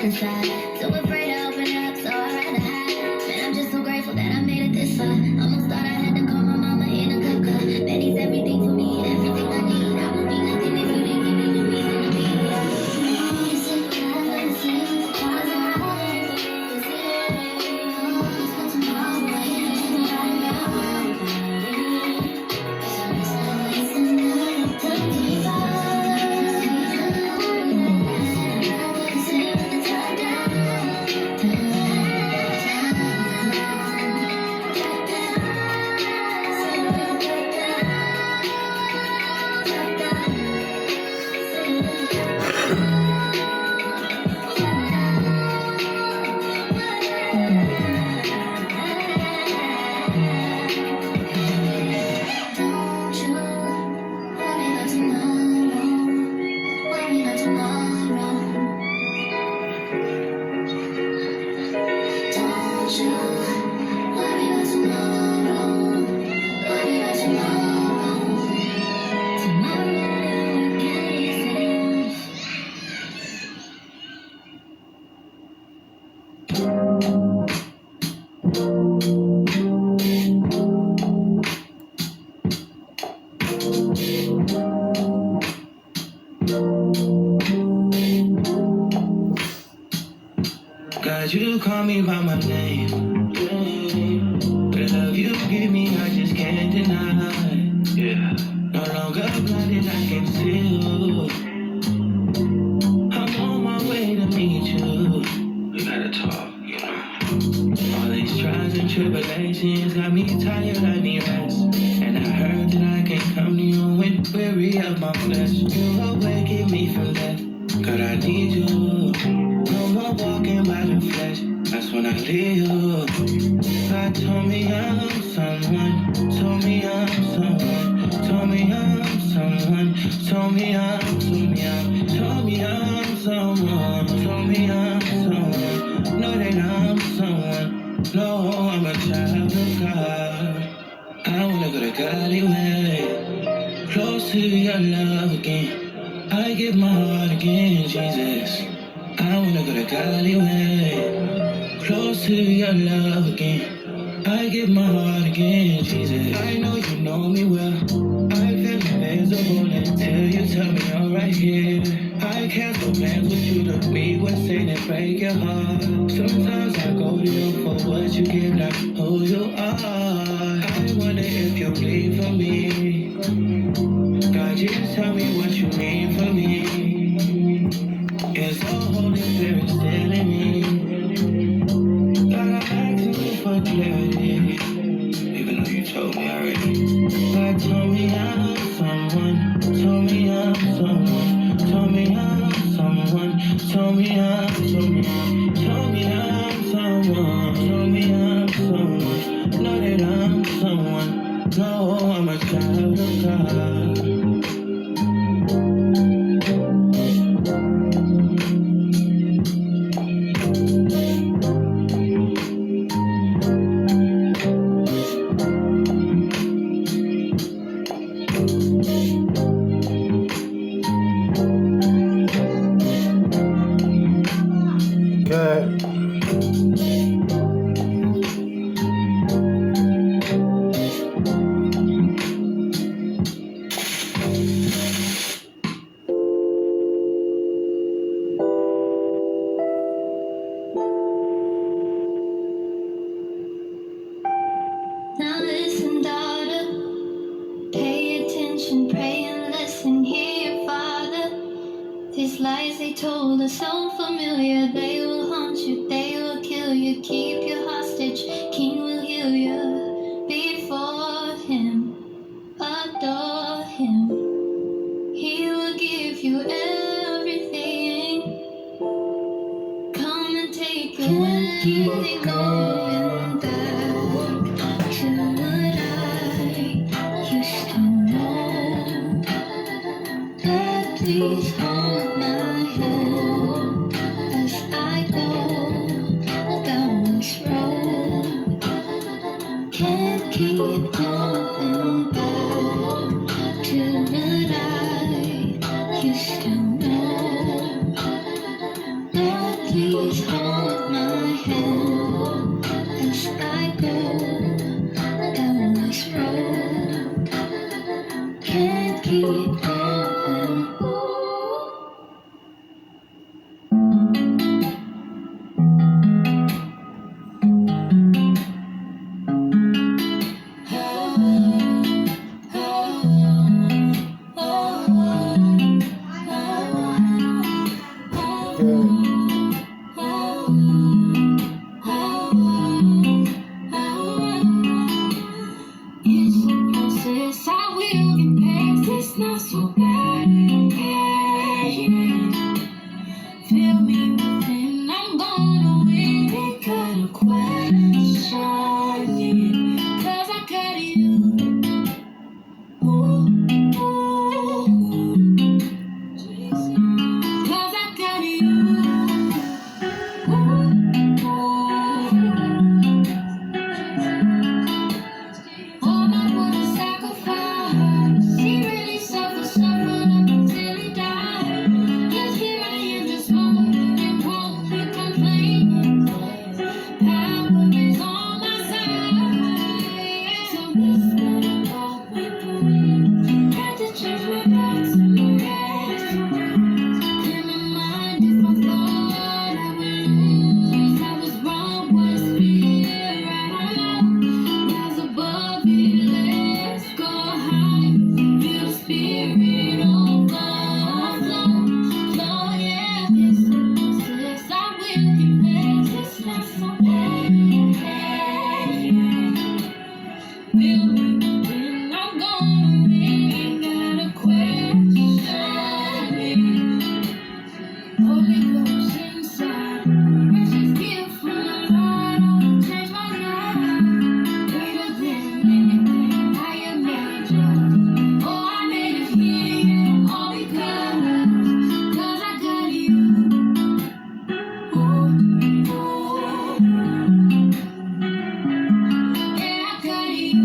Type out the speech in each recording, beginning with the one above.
inside. Too afraid to open up, so I'd rather hide. Man, I'm just so grateful that I made it this far. Almost thought I had to call my mama in a cup car. Betty's everything for me, everything I need. I won't be nothing if you didn't give me the reason to be. You said what I never seen. Tries to hide. Oh, it's not tomorrow. I ain't right now. So it's not wasting time to keep on. God, you call me by my name. The love you give me, I just can't deny. Yeah. No longer blinded, I can see you. I'm on my way to meet you. We gotta talk, you know. All these trials and tribulations got me tired, I need rest. And I heard that I can come to you when weary of my flesh. You awaken me from death. God, I need you. No more walking by the flesh. That's when I leave you. God told me I'm someone. Told me I'm someone. Told me I'm someone. Told me I'm someone. Told me I'm someone. Told me I'm someone. Know that I'm someone. No, I'm a child of God. I wanna go the godly way. Close to your love again. I give my heart again, Jesus. I wanna go the godly way. Close to your love again. I give my heart again, Jesus. I know you know me well. I feel invisible until you tell me I'm right here. I cancel plans with you to be with Satan and break your heart. Sometimes I go to you for what you give, not who you are. I wonder if you bleed for me. God, just tell me what you need from me. Is the Holy Spirit still in me? God, I'm asking you for clarity, even though you told me already. God told me I'm someone. Told me I'm someone. Told me I'm someone. Told me I'm someone. Told me I'm someone. Told me I'm someone. Know that I'm someone. No, I'm a child of God. Now listen, daughter, pay attention, pray and listen, hear your father. These lies they told are so familiar, they will haunt you, they will kill you, keep you hostage, King will heal you. Before him, adore him, he will give you everything. Come and take it when they going back to what I used to know. But please hold my hand as I go down this road. Can't keep going back to what I used to know. But please keep going. It's a process, I will get past. It's not so bad. Yeah. Feel me within, I'm gonna win. Ain't got a question, yeah. 'Cause I got you. Ooh, ooh, ooh. 'Cause I got you. Ooh, ooh. All I wanna sacrifice. He really suffered up until he died. Yes, here I am, just moaning and groaning, complaining. Power is on my side. So this better go with me. Had to change my back to my rest. Clear my mind if I thought I would lose. I was wrong, was fear, I don't know. Rise above it, let's go high. Feel the spirit overflow. Flow, yeah, it's a process. I will get past. It's not so bad. Feel me when I'm gonna win. Ain't got a question. Holy Ghost inside. Precious gift from the Lord. Oh, change my life. Greater than anything I imagined. Oh, I made it here. All because I got you. Ooh, ooh. Yeah, I got you.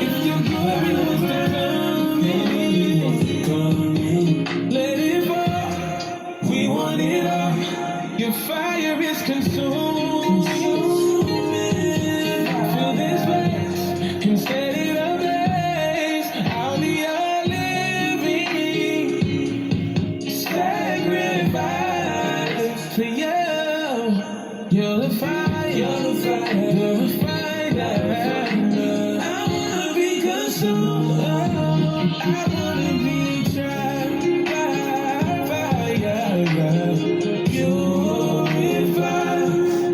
If your glory was to come in, let it fall. We want it all. Your fire is consuming. Fill this place and set it ablaze. I'll be a living sacrifice to you. You're the fire, you're the fire, you're the fire. I wanna be consumed. I wanna be tried by fire. Purify.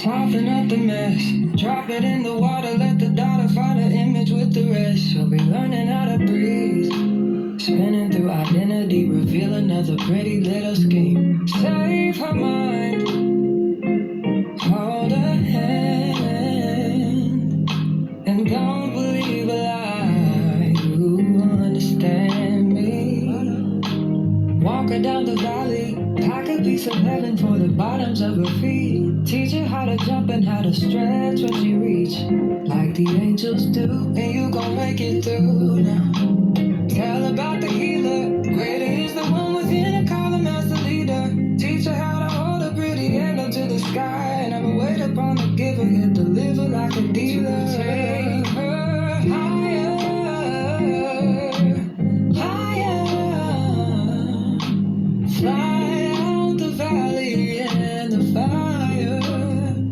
Soften up the mess, drop it in the water, let the daughter find an image with the rest. She'll be learning how to breathe, spinning through identity, reveal another pretty little scheme. Save her mind, hold her hand, and don't believe a lie. You understand me. Walk her down the valley, pack a piece of heaven for the bottoms of her feet. Teach her how to jump and how to stretch when she reach, like the angels do, and you gon' make it through now. Tell about the healer, greater is the one within her, call him as the leader. Teach her how to hold a pretty hand up to the sky, and never wait upon the giver, he'll deliver like a dealer. Take her higher, higher, fly out the valley and the fire.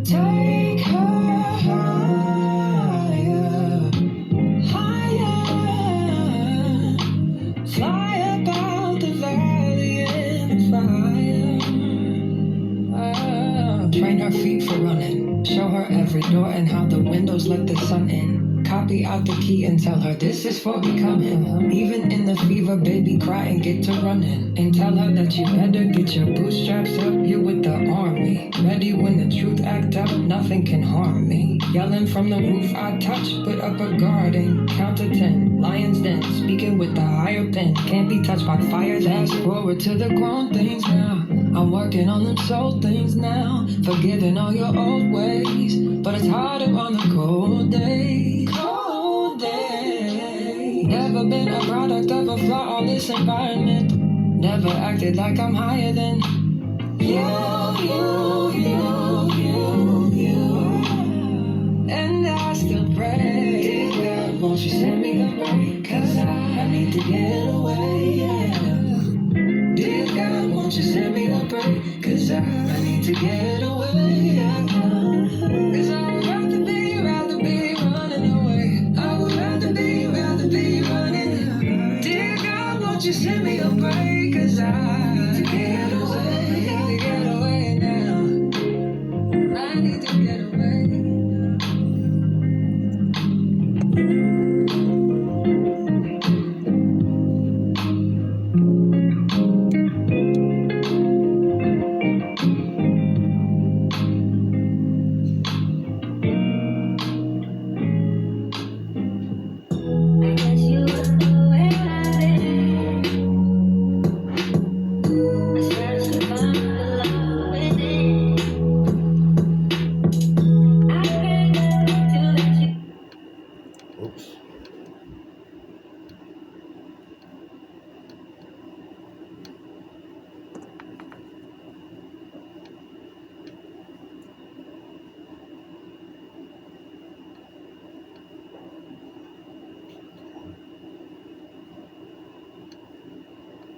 Take her higher, higher, fly about the valley and the fire. Train her feet for running, show her every door and how the windows let the sun in. Copy out the key and tell her this is for becoming. Even in the fever, baby, cry and get to running. And tell her that you better get your bootstraps up, you with the army. Ready when the truth act up, nothing can harm me. Yelling from the roof I touch, put up a guard and count to 10. Lions den, speaking with the higher pen. Can't be touched by fire, fast forward to the grown things now. I'm working on them soul things now, forgiving all your old ways, but it's harder on the cold days. Cold days. Never been a product of a flawless environment. Never acted like I'm higher than you. And I still pray, dear God, won't you send me a break? 'Cause I need to get away, yeah. Dear God, won't you send me a break? 'Cause I need to get away, yeah. 'Cause I would rather be running away. I would rather be running. Dear God, won't you send me a break? 'Cause I need to get away now. I need to get away.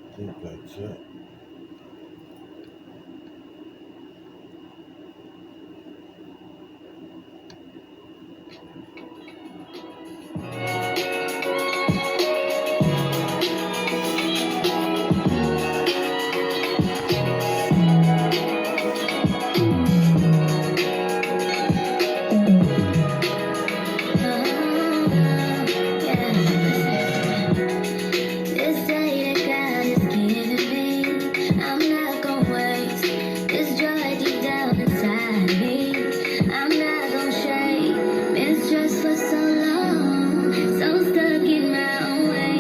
I think that's it. This day that God has given me, I'm not gonna waste this joy deep down inside me. I'm not gonna shake, been stressed for so long, so stuck in my own way.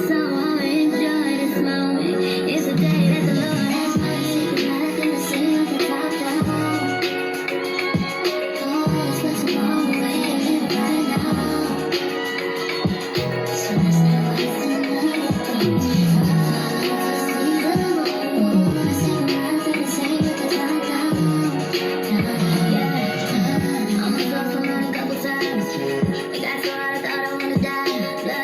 So I'll enjoy this moment. It's a day that the Lord has made. Nothing to see at the top down. Oh, it's less wrong the way you live right now. So it's not like I'm a girl from a couple times. It got so hard I thought I wanna die.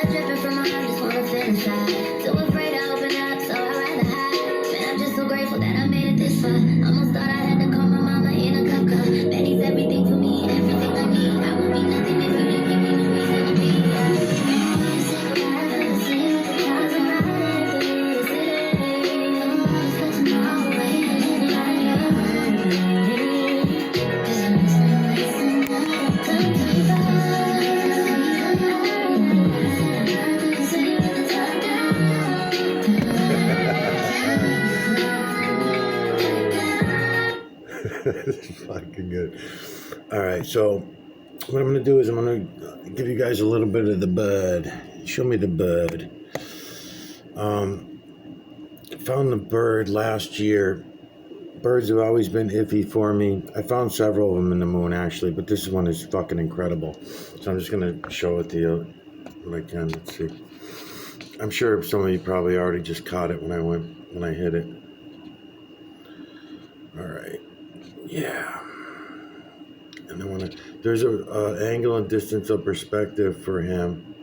Fucking good. All right, so what I'm gonna do is I'm gonna give you guys a little bit of the bud. Show me the bud. Found the bird last year. Birds have always been iffy for me. I found several of them in the moon actually, but this one is fucking incredible. So I'm just gonna show it to you when I can. Let's see. I'm sure some of you probably already just caught it when I hit it. All right. Yeah. And I want to. There's a angle and distance of perspective for him.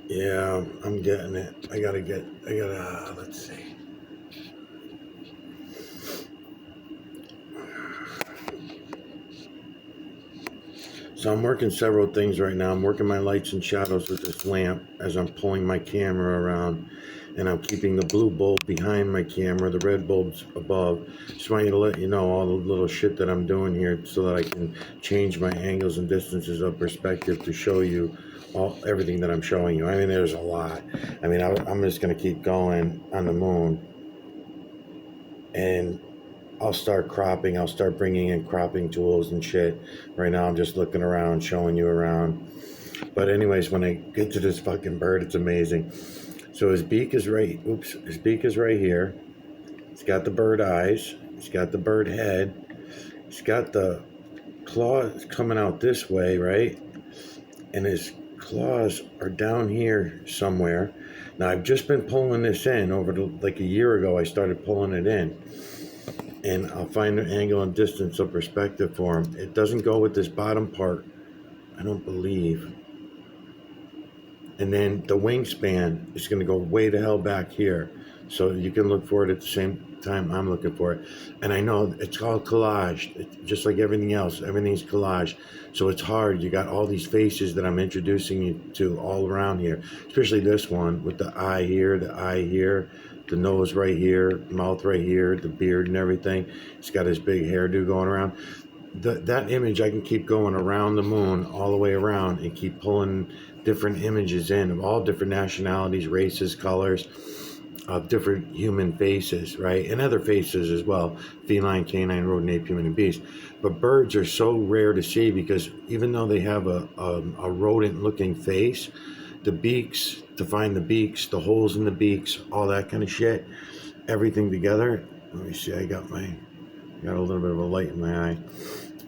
Yeah, I'm getting it. Let's see. So I'm working several things right now. I'm working my lights and shadows with this lamp as I'm pulling my camera around, and I'm keeping the blue bulb behind my camera, the red bulbs above. Just want you to let you know all the little shit that I'm doing here so that I can change my angles and distances of perspective to show you everything that I'm showing you. I mean, there's a lot. I mean, I'm just going to keep going on the moon, and I'll start cropping. I'll start bringing in cropping tools and shit. Right now, I'm just looking around, showing you around. But anyways, when I get to this fucking bird, it's amazing. So his beak is right. His beak is right here. He's got the bird eyes. He's got the bird head. He's got the claws coming out this way, right? And his claws are down here somewhere. Now I've just been pulling this in like a year ago. I started pulling it in. And I'll find an angle and distance of perspective for him. It doesn't go with this bottom part, I don't believe. And then the wingspan is going to go way the hell back here. So you can look for it at the same time I'm looking for it. And I know it's all collage, just like everything else. Everything's collage. So it's hard. You got all these faces that I'm introducing you to all around here, especially this one with the eye here, the nose right here, mouth right here, the beard and everything. He's got his big hairdo going around. That image, I can keep going around the moon all the way around and keep pulling different images in of all different nationalities, races, colors, of different human faces, right? And other faces as well, feline, canine, rodent, ape, human, and beast. But birds are so rare to see because even though they have a rodent-looking face, the beaks, to find the beaks, the holes in the beaks, all that kind of shit, everything together. Let me see, I got a little bit of a light in my eye.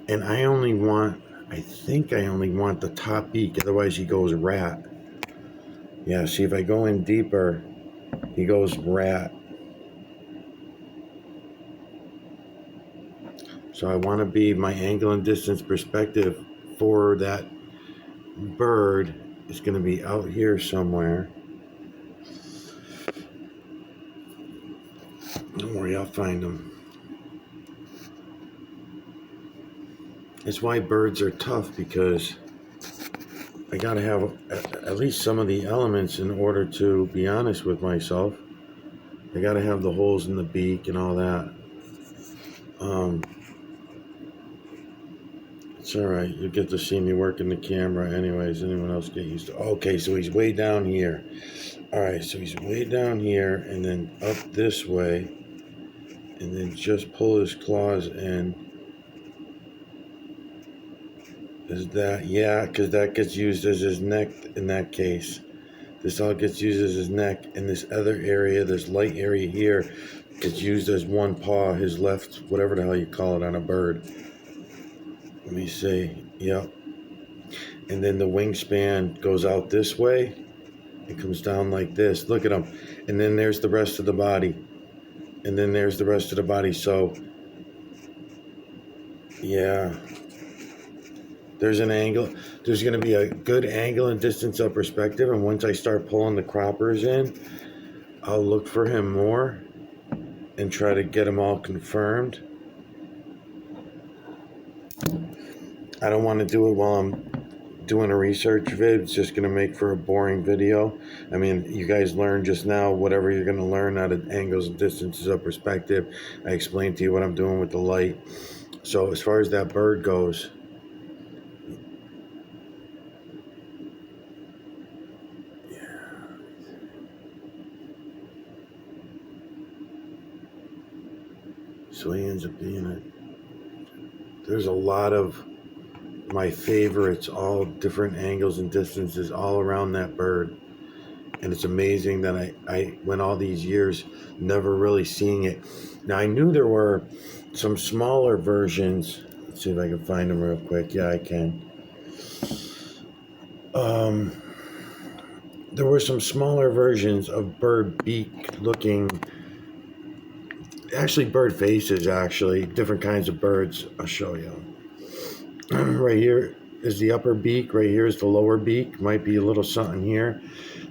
And I think I only want the top beak, otherwise he goes rat. Yeah, see if I go in deeper, he goes rat. So I want to be my angle and distance perspective for that bird is going to be out here somewhere. Don't worry, I'll find them. It's why birds are tough, because I gotta have at least some of the elements in order to be honest with myself. I gotta have the holes in the beak and all that. It's alright, you get to see me working the camera anyways. Anyone else get used to it? Okay, so he's way down here. Alright, so he's way down here and then up this way, and then just pull his claws in. Is that, yeah, because that gets used as his neck in that case. This all gets used as his neck, and this other area, this light area here, gets used as one paw, his left, whatever the hell you call it on a bird. Let me see, yep. And then the wingspan goes out this way, it comes down like this, look at him. And then there's the rest of the body. And then there's the rest of the body, so, yeah. There's an angle, there's going to be a good angle and distance of perspective, and once I start pulling the croppers in, I'll look for him more and try to get them all confirmed. I don't want to do it while I'm doing a research vid. It's just going to make for a boring video. I mean, you guys learned just now whatever you're going to learn out of angles and distances of perspective. I explained to you what I'm doing with the light. So as far as that bird goes, so he ends up being there's a lot of my favorites, all different angles and distances all around that bird. And it's amazing that I went all these years never really seeing it. Now, I knew there were some smaller versions. Let's see if I can find them real quick. Yeah, I can. There were some smaller versions of bird beak looking, actually bird faces, actually, different kinds of birds. I'll show you. Right here is the upper beak. Right here is the lower beak. Might be a little something here.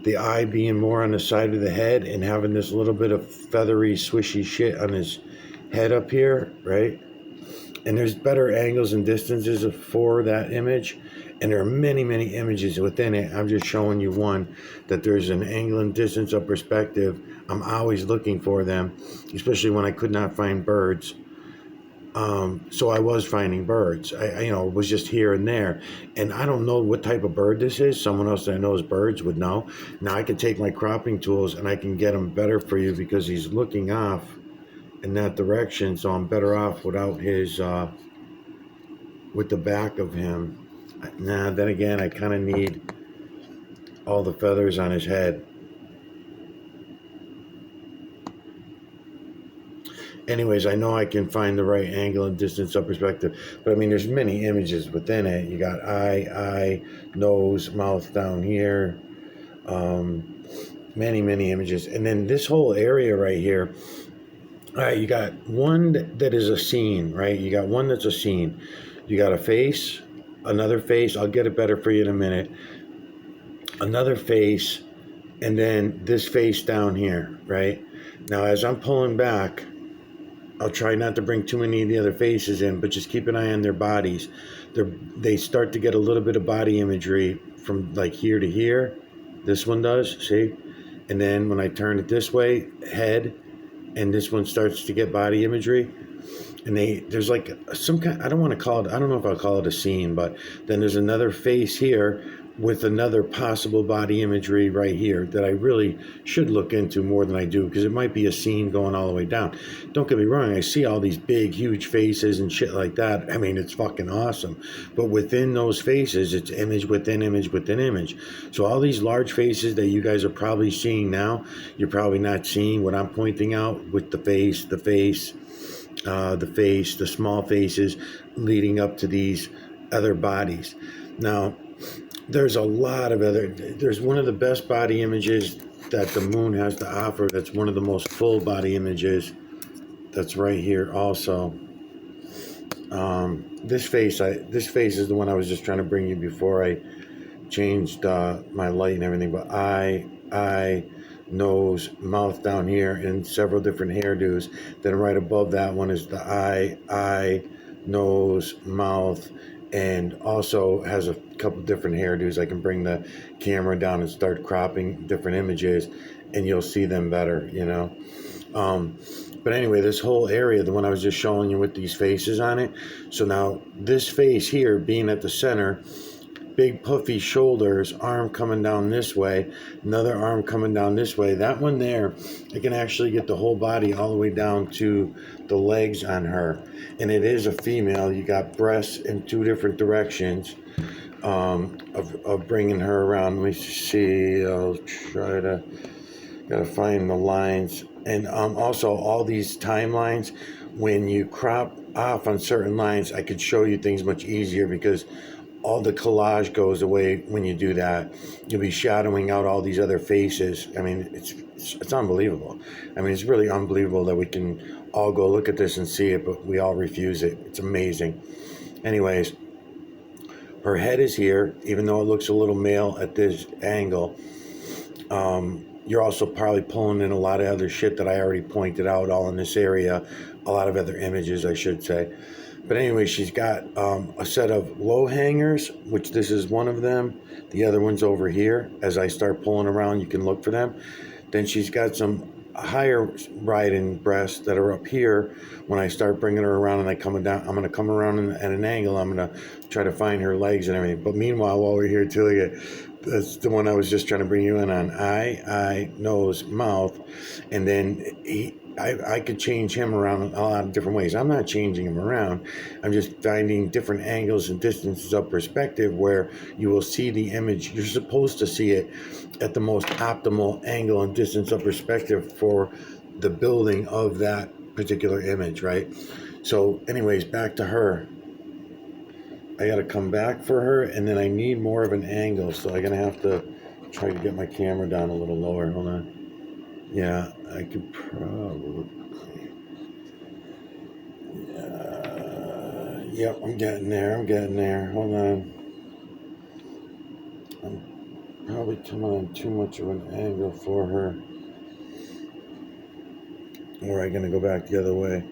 The eye being more on the side of the head and having this little bit of feathery, swishy shit on his head up here, right? And there's better angles and distances for that image. And there are many, many images within it. I'm just showing you one, that there's an angle and distance of perspective. I'm always looking for them, especially when I could not find birds. So I was finding birds. I was just here and there. And I don't know what type of bird this is. Someone else that knows birds would know. Now I can take my cropping tools and I can get him better for you because he's looking off in that direction. So I'm better off without his, with the back of him. Nah, then again, I kind of need all the feathers on his head. Anyways, I know I can find the right angle and distance of perspective, but I mean, there's many images within it. You got eye, nose, mouth down here, many, many images. And then this whole area right here, all right, you got one that is a scene, right? You got one that's a scene. You got a face, another face. I'll get it better for you in a minute. Another face, and then this face down here, right? Now, as I'm pulling back, I'll try not to bring too many of the other faces in, but just keep an eye on their bodies. They start to get a little bit of body imagery from like here to here. This one does, see? And then when I turn it this way, head, and this one starts to get body imagery. And there's like some kind, I don't know if I'll call it a scene, but then there's another face here with another possible body imagery right here that I really should look into more than I do, because it might be a scene going all the way down. Don't get me wrong, I see all these big, huge faces and shit like that. I mean, it's fucking awesome. But within those faces, it's image within image within image. So all these large faces that you guys are probably seeing now, you're probably not seeing what I'm pointing out with the face, the small faces leading up to these other bodies. Now, there's a lot of there's one of the best body images that the moon has to offer. That's one of the most full body images. That's right here also. This face is the one I was just trying to bring you before I changed my light and everything. But eye, nose, mouth down here, and several different hairdos. Then right above that one is the eye, nose, mouth, and also has a couple different hairdos. I can bring the camera down and start cropping different images, and you'll see them better, you know. But anyway, this whole area, the one I was just showing you with these faces on it. So now this face here being at the center, big puffy shoulders, arm coming down this way, another arm coming down this way. That one there, I can actually get the whole body all the way down to the legs on her. And it is a female. You got breasts in two different directions of bringing her around. Let me see. I'll try to, gotta find the lines. And also all these timelines, when you crop off on certain lines, I could show you things much easier because all the collage goes away when you do that. You'll be shadowing out all these other faces. I mean, it's unbelievable. I mean, it's really unbelievable that we can all go look at this and see it, but we all refuse it. It's amazing. Anyways, her head is here, even though it looks a little male at this angle. You're also probably pulling in a lot of other shit that I already pointed out all in this area, a lot of other images, I should say. But anyway, she's got a set of low hangers, which this is one of them. The other one's over here. As I start pulling around, you can look for them. Then she's got some higher riding breasts that are up here. When I start bringing her around and I'm going to come around at an angle. I'm going to try to find her legs and everything. But meanwhile, while we're here tilling it, that's the one I was just trying to bring you in on. Eye, nose, mouth. And then I could change him around in a lot of different ways. I'm not changing him around. I'm just finding different angles and distances of perspective where you will see the image. You're supposed to see it at the most optimal angle and distance of perspective for the building of that particular image, right? So anyways, back to her. I got to come back for her, and then I need more of an angle, so I'm going to have to try to get my camera down a little lower. Hold on. Yeah, I could probably... Yep, I'm getting there. Hold on. I'm probably coming on too much of an angle for her. Or I'm going to go back the other way.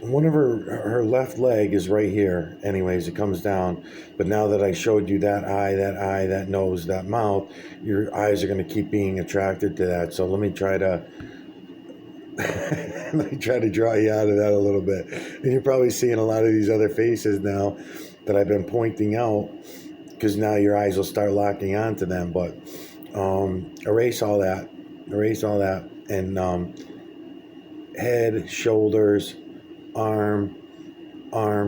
One of her left leg is right here. Anyways, it comes down. But now that I showed you that eye, that nose, that mouth, your eyes are going to keep being attracted to that. So let me try to draw you out of that a little bit. And you're probably seeing a lot of these other faces now that I've been pointing out, because now your eyes will start locking onto them. But erase all that, and head, shoulders, arm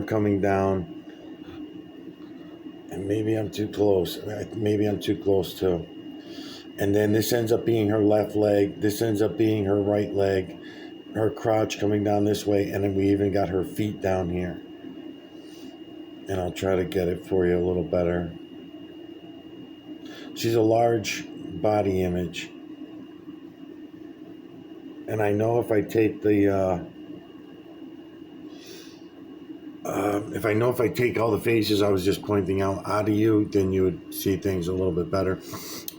coming down, and maybe I'm too close. Too. And then this ends up being her left leg. This ends up being her right leg. Her crotch coming down this way, and then we even got her feet down here. And I'll try to get it for you a little better. She's a large body image. And I know if I take the if I take all the faces I was just pointing out of you, then you would see things a little bit better.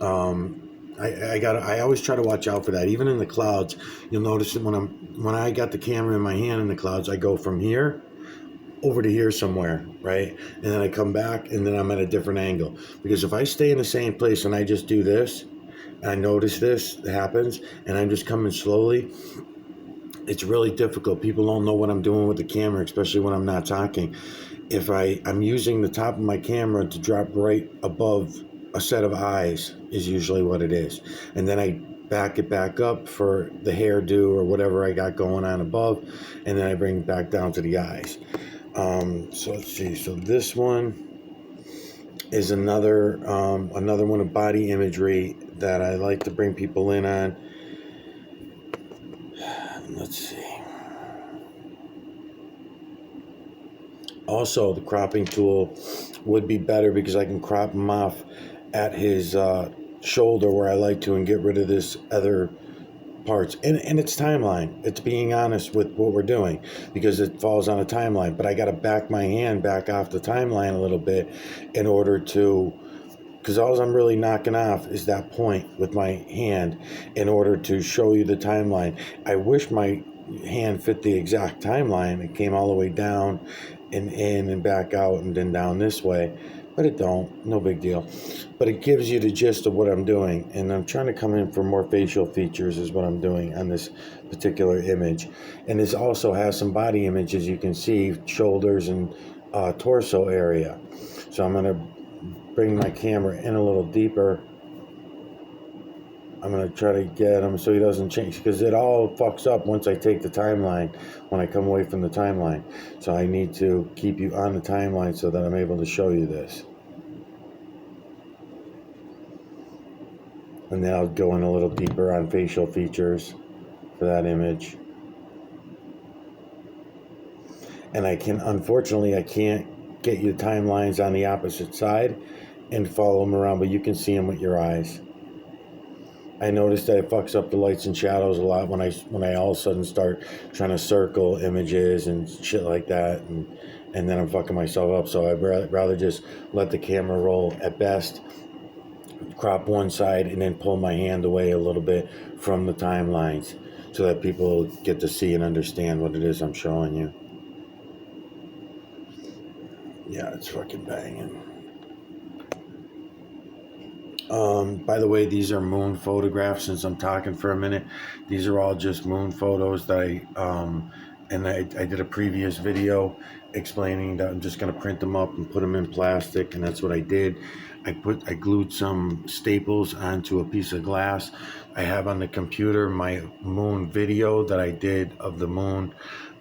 I always try to watch out for that. Even in the clouds, you'll notice that when I got the camera in my hand in the clouds, I go from here over to here somewhere, right? And then I come back, and then I'm at a different angle. Because if I stay in the same place and I just do this, and I notice this happens, and I'm just coming slowly, it's really difficult. People don't know what I'm doing with the camera, especially when I'm not talking. If I'm using the top of my camera to drop right above a set of eyes is usually what it is. And then I back it back up for the hairdo or whatever I got going on above, and then I bring it back down to the eyes. So let's see. So this one is another one of body imagery that I like to bring people in on. Let's see. Also, the cropping tool would be better because I can crop him off at his shoulder where I like to, and get rid of this other parts. And it's timeline. It's being honest with what we're doing because it falls on a timeline. But I got to back my hand back off the timeline a little bit in order to, because all I'm really knocking off is that point with my hand in order to show you the timeline. I wish my hand fit the exact timeline. It came all the way down and in and back out and then down this way, but it don't. No big deal. But it gives you the gist of what I'm doing, and I'm trying to come in for more facial features is what I'm doing on this particular image. And this also has some body images. You can see shoulders and torso area. So I'm going to bring my camera in a little deeper. I'm going to try to get him so he doesn't change, because it all fucks up once I take the timeline, when I come away from the timeline. So I need to keep you on the timeline so that I'm able to show you this. And then I'll go in a little deeper on facial features for that image. And unfortunately, I can't get you timelines on the opposite side and follow them around, but you can see them with your eyes. I noticed that it fucks up the lights and shadows a lot when I all of a sudden start trying to circle images and shit like that, and then I'm fucking myself up. So I'd rather just let the camera roll at best, crop one side, and then pull my hand away a little bit from the timelines so that people get to see and understand what it is I'm showing you. Yeah, it's fucking banging. By the way, these are moon photographs. Since I'm talking for a minute, these are all just moon photos that I And I did a previous video explaining that I'm just going to print them up and put them in plastic, and that's what I did. I glued some staples onto a piece of glass. I have on the computer my moon video that I did of the moon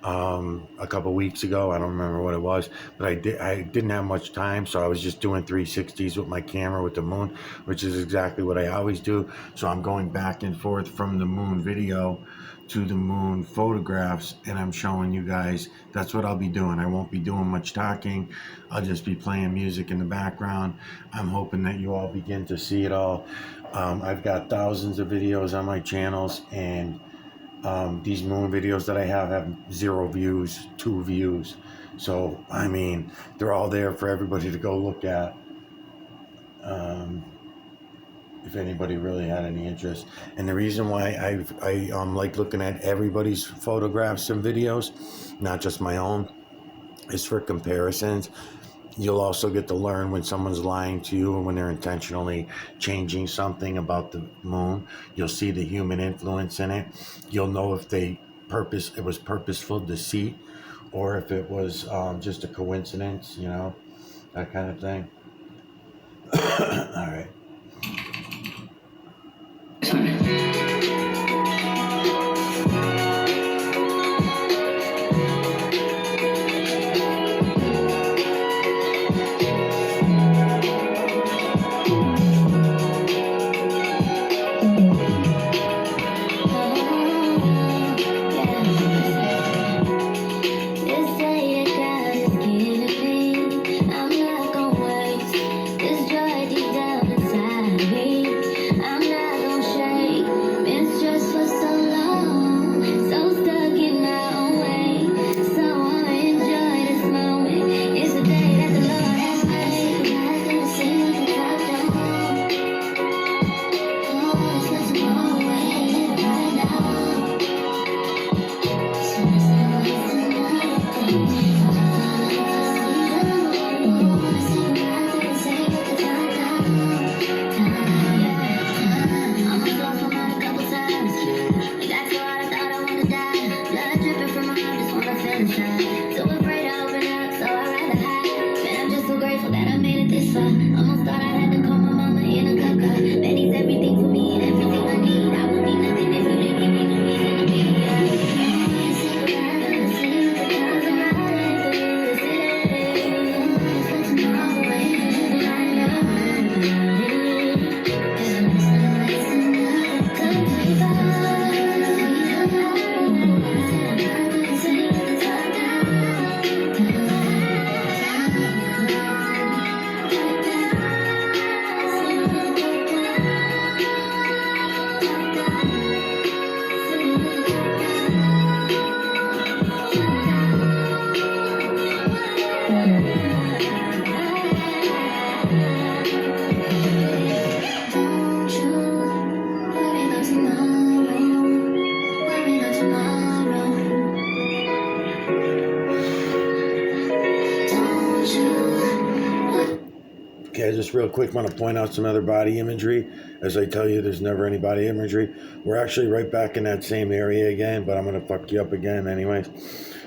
a couple weeks ago. I don't remember what it was, but I didn't have much time, so I was just doing 360s with my camera with the moon, which is exactly what I always do. So I'm going back and forth from the moon video to the moon photographs, and I'm showing you guys. That's what I'll be doing. I won't be doing much talking. I'll just be playing music in the background. I'm hoping that you all begin to see it all. I've got thousands of videos on my channels, and these moon videos that I have 0 views, 2 views. So I mean, they're all there for everybody to go look at. If anybody really had any interest. And the reason why I like looking at everybody's photographs and videos, not just my own, is for comparisons. You'll also get to learn when someone's lying to you and when they're intentionally changing something about the moon. You'll see the human influence in it. You'll know if it was purposeful deceit, or if it was just a coincidence, you know, that kind of thing. All right. Okay, just real quick, want to point out some other body imagery. As I tell you, there's never any body imagery. We're actually right back in that same area again, but I'm going to fuck you up again anyways.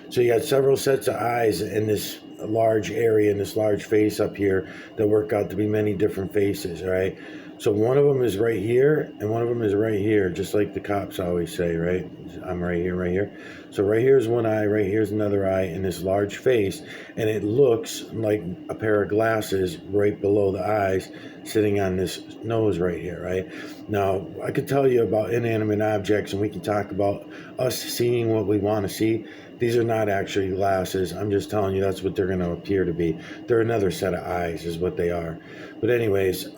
So you got several sets of eyes in this large area, in this large face up here, that work out to be many different faces, right? So one of them is right here, and one of them is right here, just like the cops always say, right? I'm right here, right here. So right here's one eye, right here's another eye in this large face, and it looks like a pair of glasses right below the eyes, sitting on this nose right here, right? Now, I could tell you about inanimate objects, and we can talk about us seeing what we want to see. These are not actually glasses. I'm just telling you that's what they're going to appear to be. They're another set of eyes is what they are. But anyways,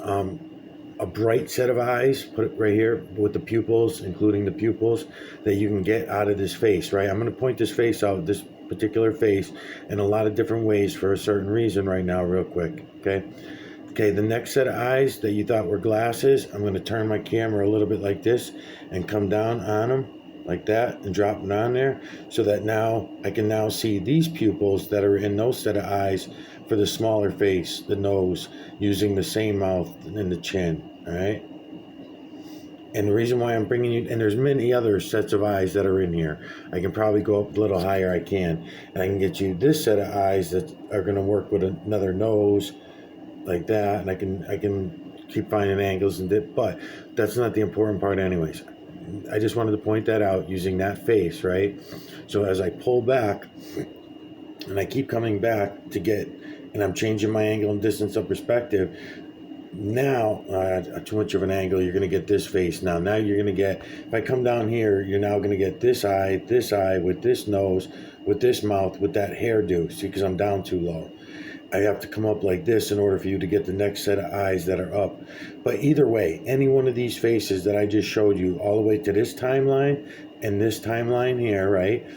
a bright set of eyes, put it right here with the pupils, including the pupils that you can get out of this face, right? I'm going to point this face out, this particular face, in a lot of different ways for a certain reason right now, real quick, okay? Okay, the next set of eyes that you thought were glasses, I'm going to turn my camera a little bit like this and come down on them like that and drop it on there, so that now I can now see these pupils that are in those set of eyes for the smaller face, the nose, using the same mouth and the chin. All right. And the reason why I'm bringing you, and there's many other sets of eyes that are in here. I can probably go up a little higher, I can. And I can get you this set of eyes that are going to work with another nose like that. And I can keep finding angles and dip, but that's not the important part anyways. I just wanted to point that out using that face, right? So as I pull back, and I keep coming back to get, and I'm changing my angle and distance of perspective. Now, too much of an angle, you're going to get this face now. Now you're going to get, if I come down here, you're now going to get this eye with this nose, with this mouth, with that hairdo. See, because I'm down too low. I have to come up like this in order for you to get the next set of eyes that are up. But either way, any one of these faces that I just showed you, all the way to this timeline and this timeline here, right?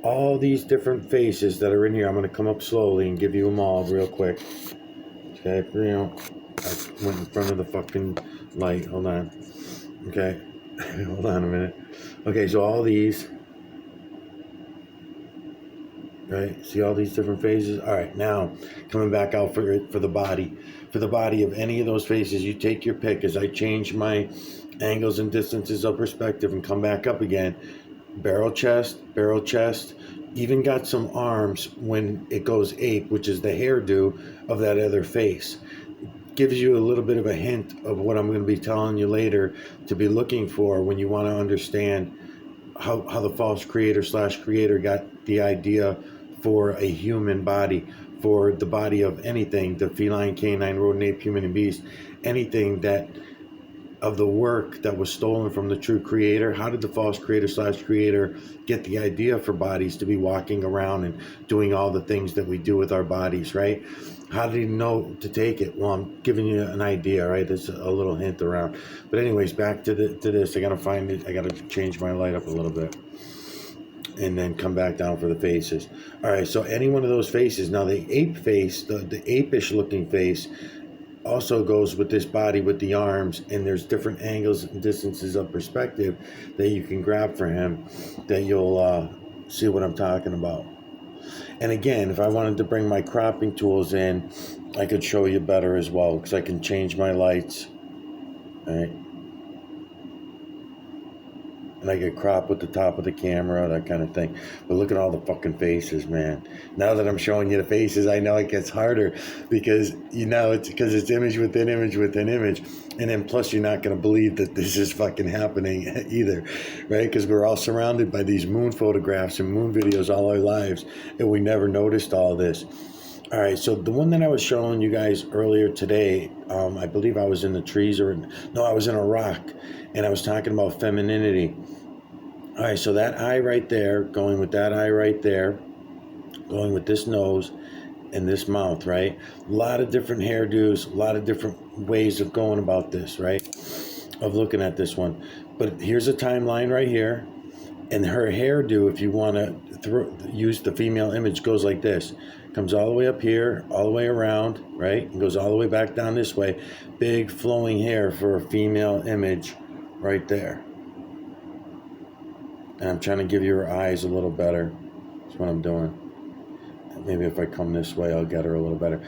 All these different faces that are in here, I'm going to come up slowly and give you them all real quick. Okay, I went in front of the fucking light. Hold on. Okay. Hold on a minute. Okay, so all these. Right? See all these different phases? All right, now coming back out for the body. For the body of any of those faces, you take your pick as I change my angles and distances of perspective and come back up again. Barrel chest, even got some arms when it goes ape, which is the hairdo of that other face. Gives you a little bit of a hint of what I'm going to be telling you later to be looking for when you want to understand how the false creator got the idea for a human body, for the body of anything, the feline, canine, rodent, ape, human, and beast, anything that of the work that was stolen from the true creator. How did the false creator get the idea for bodies to be walking around and doing all the things that we do with our bodies, right? How did he know to take it? Well, I'm giving you an idea, right? There's a little hint around. But anyways, back to this. I got to find it. I got to change my light up a little bit. And then come back down for the faces. All right, so any one of those faces. Now, the ape face, the apish looking face, also goes with this body with the arms, and there's different angles and distances of perspective that you can grab for him that you'll see what I'm talking about. And again, if I wanted to bring my cropping tools in, I could show you better as well, because I can change my lights, right? And I could crop with the top of the camera, that kind of thing. But look at all the fucking faces, man. Now that I'm showing you the faces, I know it gets harder because, it's image within image within image. And then plus you're not going to believe that this is fucking happening either, right? Because we're all surrounded by these moon photographs and moon videos all our lives, and we never noticed all this. All right, so the one that I was showing you guys earlier today, I believe I was in the trees I was in a rock, and I was talking about femininity. All right, so that eye right there, going with that eye right there, going with this nose and this mouth, right? A lot of different hairdos, a lot of different ways of going about this, right? Of looking at this one. But here's a timeline right here, and her hairdo, if you want to use the female image, goes like this. Comes all the way up here, all the way around, right? And goes all the way back down this way. Big flowing hair for a female image right there. And I'm trying to give you her eyes a little better. That's what I'm doing. Maybe if I come this way, I'll get her a little better.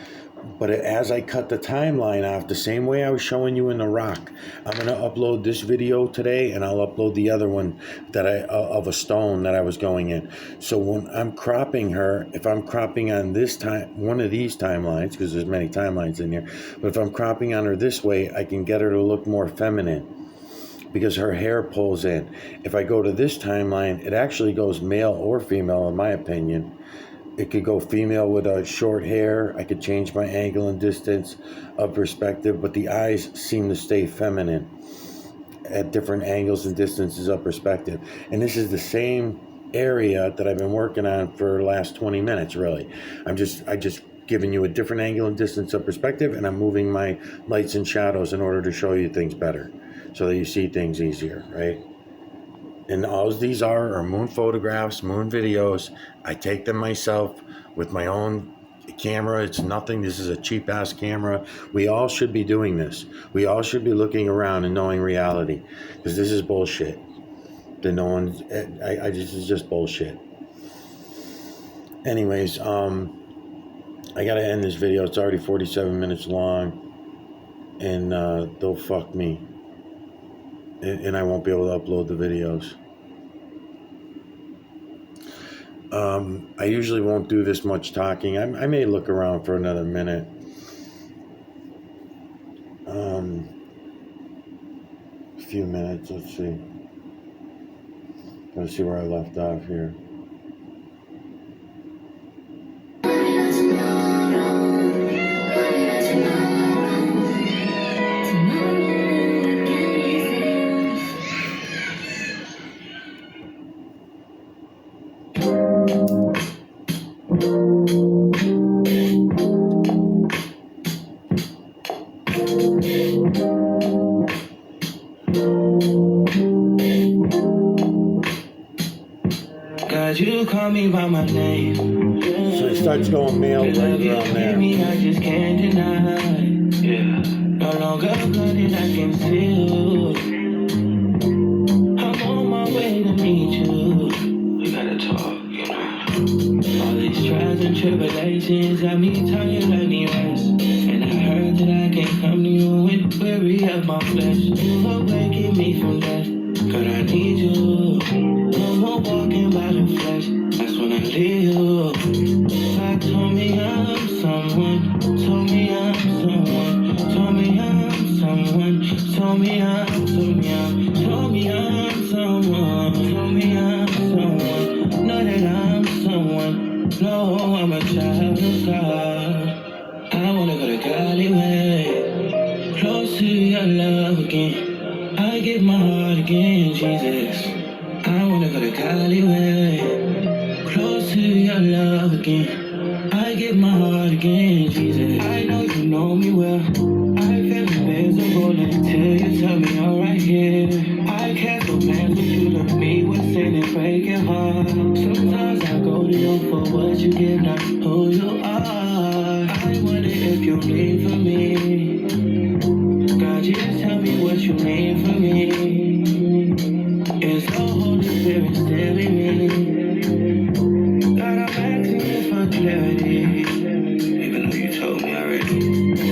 But as I cut the timeline off, the same way I was showing you in the rock, I'm going to upload this video today, and I'll upload the other one of a stone that I was going in. So when I'm cropping her, if I'm cropping on one of these timelines, because there's many timelines in here, but if I'm cropping on her this way, I can get her to look more feminine because her hair pulls in. If I go to this timeline, it actually goes male or female, in my opinion. It could go female with a short hair. I could change my angle and distance of perspective, but the eyes seem to stay feminine at different angles and distances of perspective. And this is the same area that I've been working on for the last 20 minutes, really. I just giving you a different angle and distance of perspective, and I'm moving my lights and shadows in order to show you things better so that you see things easier, right? And all these are moon photographs, moon videos. I take them myself with my own camera. It's nothing. This is a cheap-ass camera. We all should be doing this. We all should be looking around and knowing reality, because this is bullshit. This is just bullshit. Anyways, I got to end this video. It's already 47 minutes long, and they'll fuck me. and I won't be able to upload the videos. I usually won't do this much talking. I may look around for another minute. A few minutes, let's see. Let's see where I left off here. God, you call me by my name. So it starts going male right around there. Me, I just can't deny. Yeah. No longer blooded, I can feel. I'm on my way to meet you. We gotta talk, you know. All these trials and tribulations got me tired, I need rest. And I heard that I can't come to you when weary of my flesh. You awaken me from death. God, I need you. No more walking by the flesh. That's when I leave you. God told me I'm someone. Told me I'm someone. Told me I'm someone. Told me I'm someone. Told me I'm someone. Told me I'm someone. Know that I'm someone. No, I'm a child of God. I wanna go to Godly way. Close to your love again. I give my heart again, Jesus. I wanna go to Godly way. Close to your love again. I give my heart again, Jesus. I know you know me well. I feel the beds are rolling till you tell me you're right here. I can't romance with you, look me with sin and break your heart. Sometimes I go to you for what you give, not who you are. I wonder if you need for me. God, just tell me what you need from me. Is the Holy Spirit still in me? God, I'm asking you for clarity. Even though you told me already.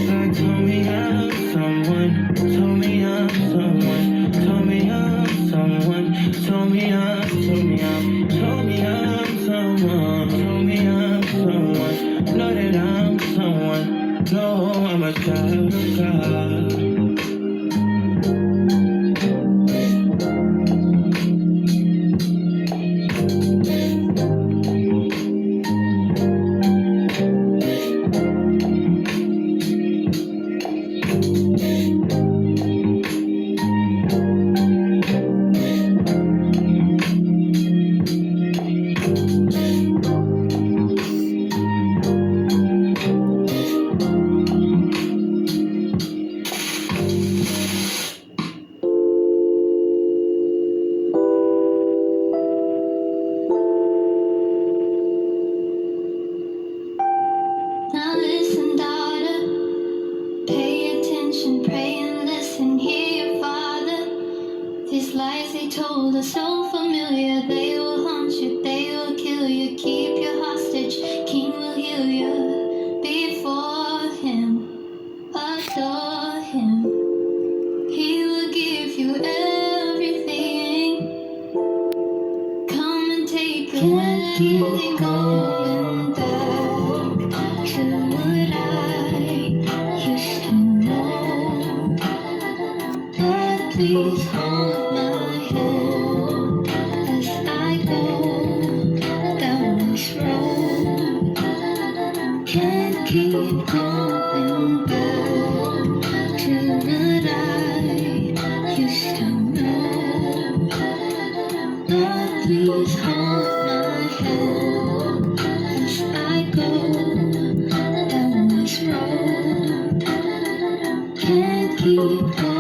God told me I'm someone. Told me I'm someone. Told me I'm someone. Told me I'm someone. Told me I'm someone. Told me I'm someone. Know that I'm someone. No, I'm a child of God. Now listen, daughter, pay attention, pray and listen, hear your father. These lies they told are so familiar, they will haunt you, they will kill you, keep you hostage, King will heal you. Before him, adore him, he will give you everything. Come and take everything going back to what I used to know. Lord, please hold my hand as I go down this road. Can't keep going back to what I used to know. Lord, please hold my hand as I go down this road. Can't keep going.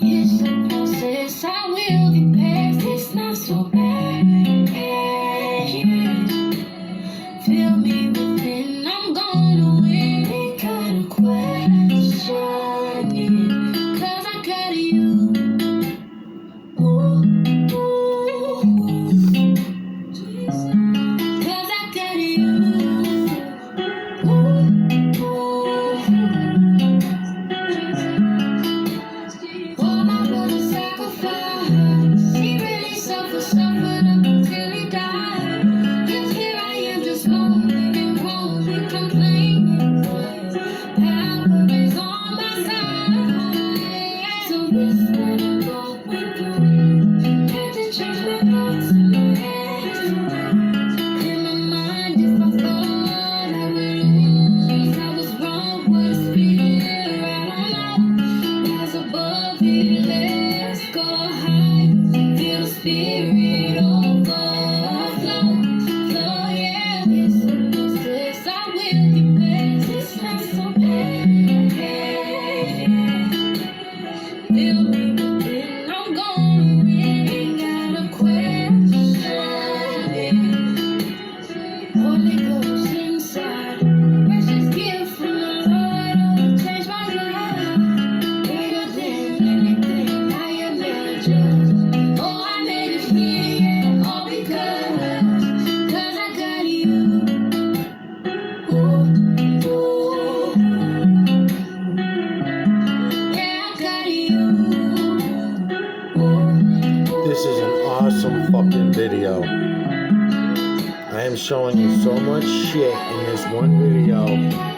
It's a process, I will get past. It's not so This is an awesome fucking video. I am showing you so much shit in this one video.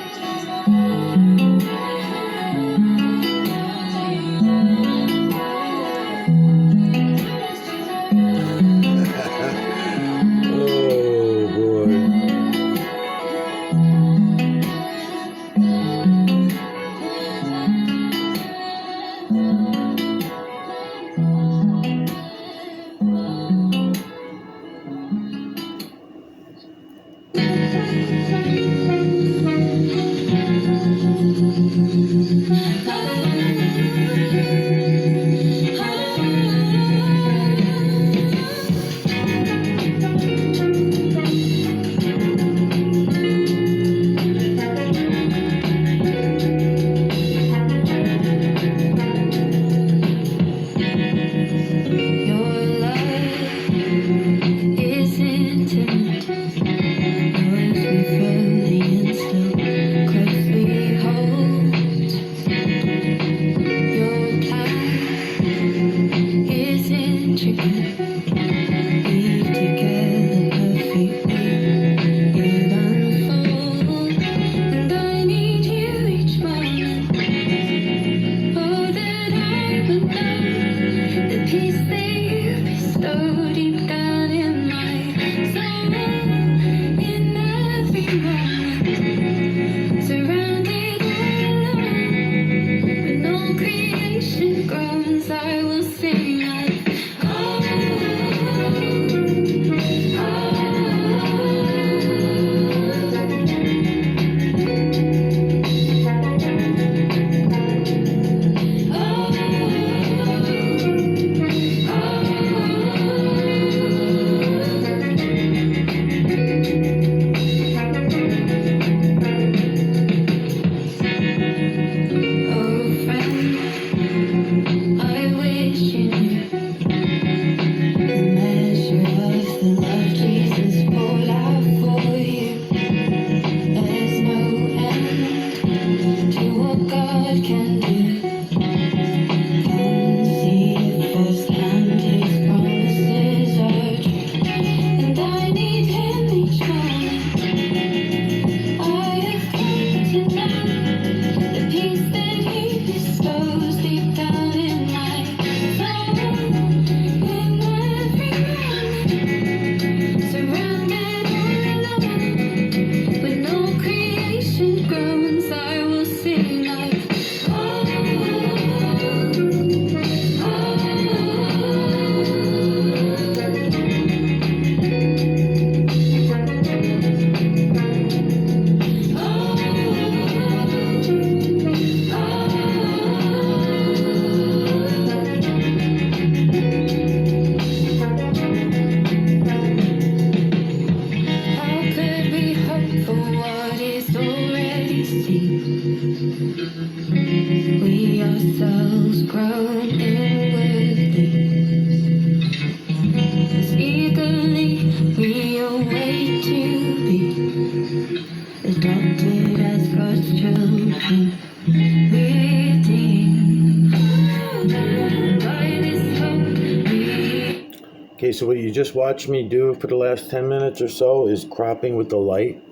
Okay, so what you just watched me do for the last 10 minutes or so is cropping with the light.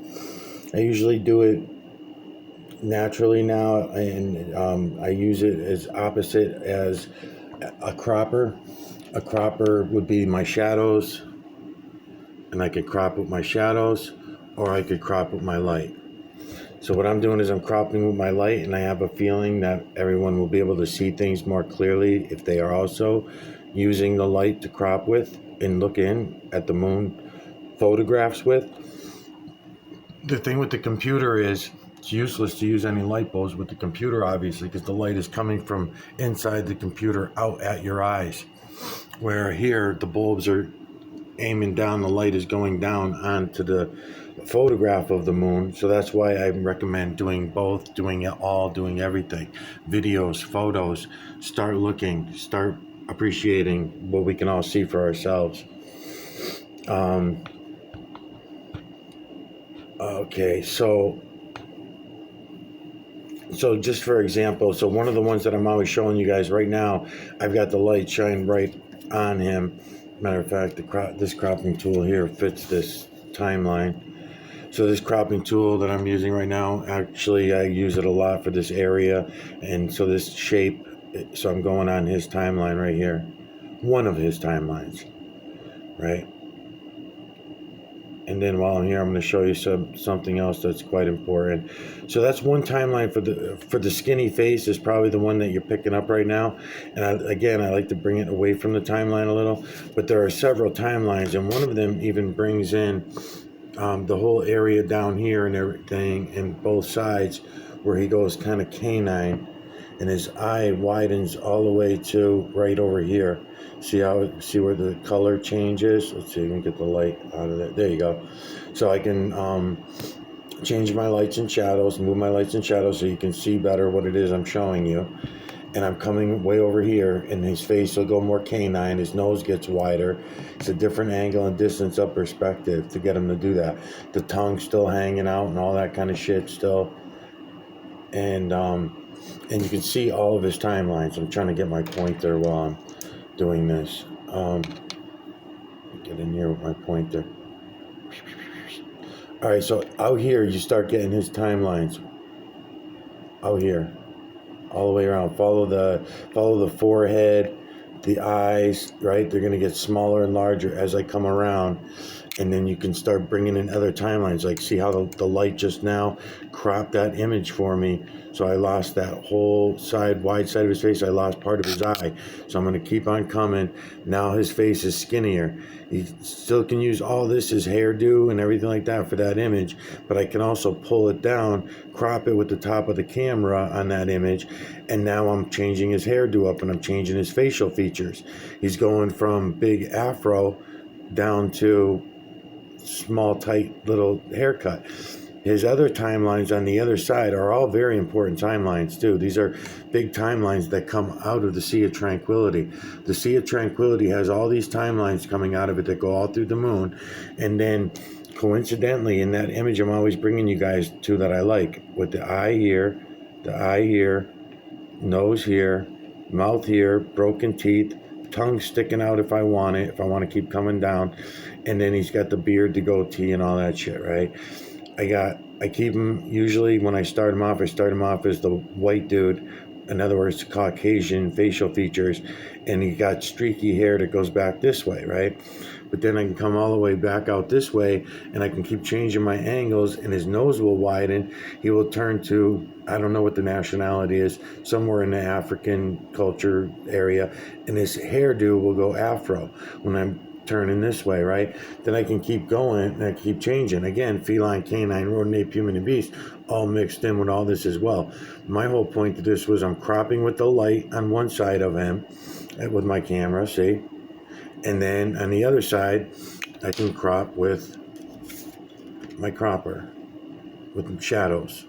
I usually do it naturally now, and I use it as opposite as a cropper. A cropper would be my shadows, and I could crop with my shadows, or I could crop with my light. So what I'm doing is I'm cropping with my light, and I have a feeling that everyone will be able to see things more clearly if they are also using the light to crop with and look in at the moon photographs with. The thing with the computer is it's useless to use any light bulbs with the computer, obviously, because the light is coming from inside the computer out at your eyes, where here the bulbs are aiming down, the light is going down onto the photograph of the moon. So that's why I recommend doing both, doing it all, doing everything. Videos, photos, start looking, start appreciating what we can all see for ourselves. Okay, so just for example, so one of the ones that I'm always showing you guys right now, I've got the light shining right on him. Matter of fact, this cropping tool here fits this timeline. So this cropping tool that I'm using right now, actually I use it a lot for this area, and so this shape, so I'm going on his timeline right here, one of his timelines, right? And then while I'm here, I'm going to show you something else that's quite important. So that's one timeline for the skinny face is probably the one that you're picking up right now. And I like to bring it away from the timeline a little, but there are several timelines, and one of them even brings in the whole area down here and everything, and both sides, where he goes kind of canine, and his eye widens all the way to right over here. See where the color changes? Let's see if we can get the light out of that. There you go. So I can change my lights and shadows, move my lights and shadows so you can see better what it is I'm showing you. And I'm coming way over here, and his face will go more canine. His nose gets wider. It's a different angle and distance of perspective to get him to do that. The tongue's still hanging out and all that kind of shit still. And you can see all of his timelines. I'm trying to get my pointer while I'm doing this. Get in here with my pointer. All right, so out here you start getting his timelines. Out here, all the way around. Follow the forehead, the eyes. Right, they're gonna get smaller and larger as I come around, and then you can start bringing in other timelines. Like, see how the light just now cropped that image for me. So I lost that whole wide side of his face. I lost part of his eye. So I'm going to keep on coming. Now his face is skinnier. He still can use all this, his hairdo and everything like that for that image. But I can also pull it down, crop it with the top of the camera on that image. And now I'm changing his hairdo up, and I'm changing his facial features. He's going from big afro down to small, tight little haircut. His other timelines on the other side are all very important timelines too. These are big timelines that come out of the Sea of Tranquility. The Sea of Tranquility has all these timelines coming out of it that go all through the moon. And then coincidentally, in that image I'm always bringing you guys to that I like, with the eye here, nose here, mouth here, broken teeth, tongue sticking out if I want to keep coming down. And then he's got the beard, the goatee, and all that shit, right? I keep him, usually when I start him off as the white dude, in other words, Caucasian facial features, and he got streaky hair that goes back this way, right? But then I can come all the way back out this way, and I can keep changing my angles, and his nose will widen. He will turn to, I don't know what the nationality is, somewhere in the African culture area, and his hairdo will go afro when I'm turning this way, right? Then I can keep going and I keep changing. Again, feline, canine, rodent, ape, human, and beast, all mixed in with all this as well. My whole point to this was I'm cropping with the light on one side of him with my camera, see? And then on the other side, I can crop with my cropper, with shadows,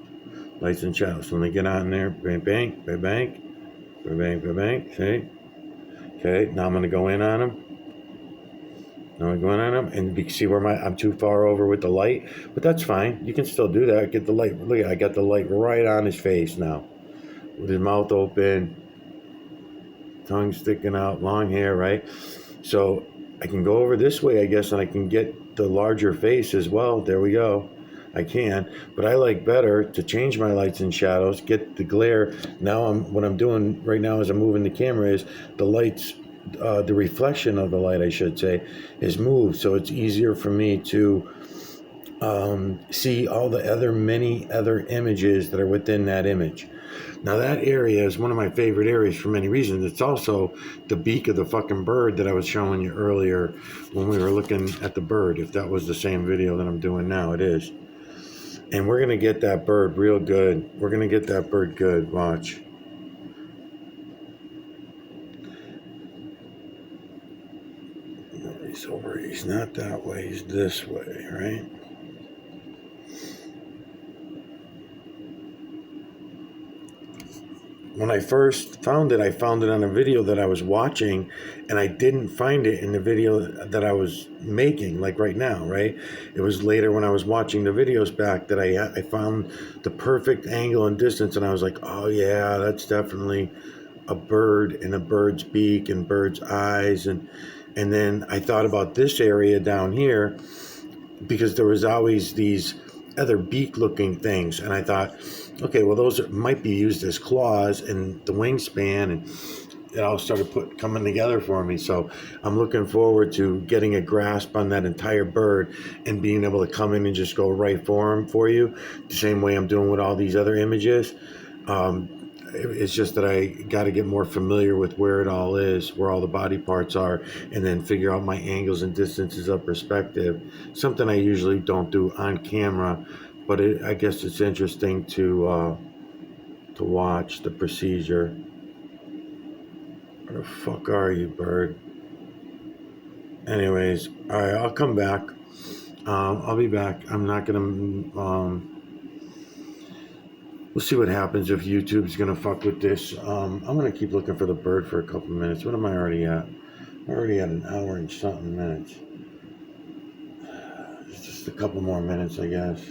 lights and shadows. So let me get on there, bang, bang, bang, bang, bang, bang, bang, bang, see? Okay, now I'm gonna go in on him. Now I'm going on him, and you can see where I'm too far over with the light, but that's fine. You can still do that. Get the light. Look, I got the light right on his face now, with his mouth open, tongue sticking out, long hair, right? So I can go over this way, I guess, and I can get the larger face as well. There we go. I can, but I like better to change my lights and shadows, get the glare. Now what I'm doing right now as I'm moving the camera is the lights. The reflection of the light, I should say, is moved, so it's easier for me to see all the many other images that are within that image. Now that area is one of my favorite areas for many reasons. It's also the beak of the fucking bird that I was showing you earlier when we were looking at the bird. If that was the same video that I'm doing now, it is. And we're gonna get that bird real good. We're gonna get that bird good. Watch. He's over, he's not that way, he's this way, right? When I first found it, I found it on a video that I was watching, and I didn't find it in the video that I was making, like right now, right? It was later when I was watching the videos back that I found the perfect angle and distance, and I was like, oh yeah, that's definitely a bird and a bird's beak and bird's eyes, and then I thought about this area down here because there was always these other beak-looking things, and I thought, okay, well, those might be used as claws and the wingspan, and it all started coming together for me. So I'm looking forward to getting a grasp on that entire bird and being able to come in and just go right for you, the same way I'm doing with all these other images. It's just that I got to get more familiar with where it all is, where all the body parts are, and then figure out my angles and distances of perspective. Something I usually don't do on camera, but I guess it's interesting to watch the procedure. Where the fuck are you, bird? Anyways, all right, I'll come back. I'll be back. I'm not gonna. We'll see what happens if YouTube's gonna fuck with this. I'm gonna keep looking for the bird for a couple minutes. What am I already at? I'm already at an hour and something minutes. It's just a couple more minutes, I guess.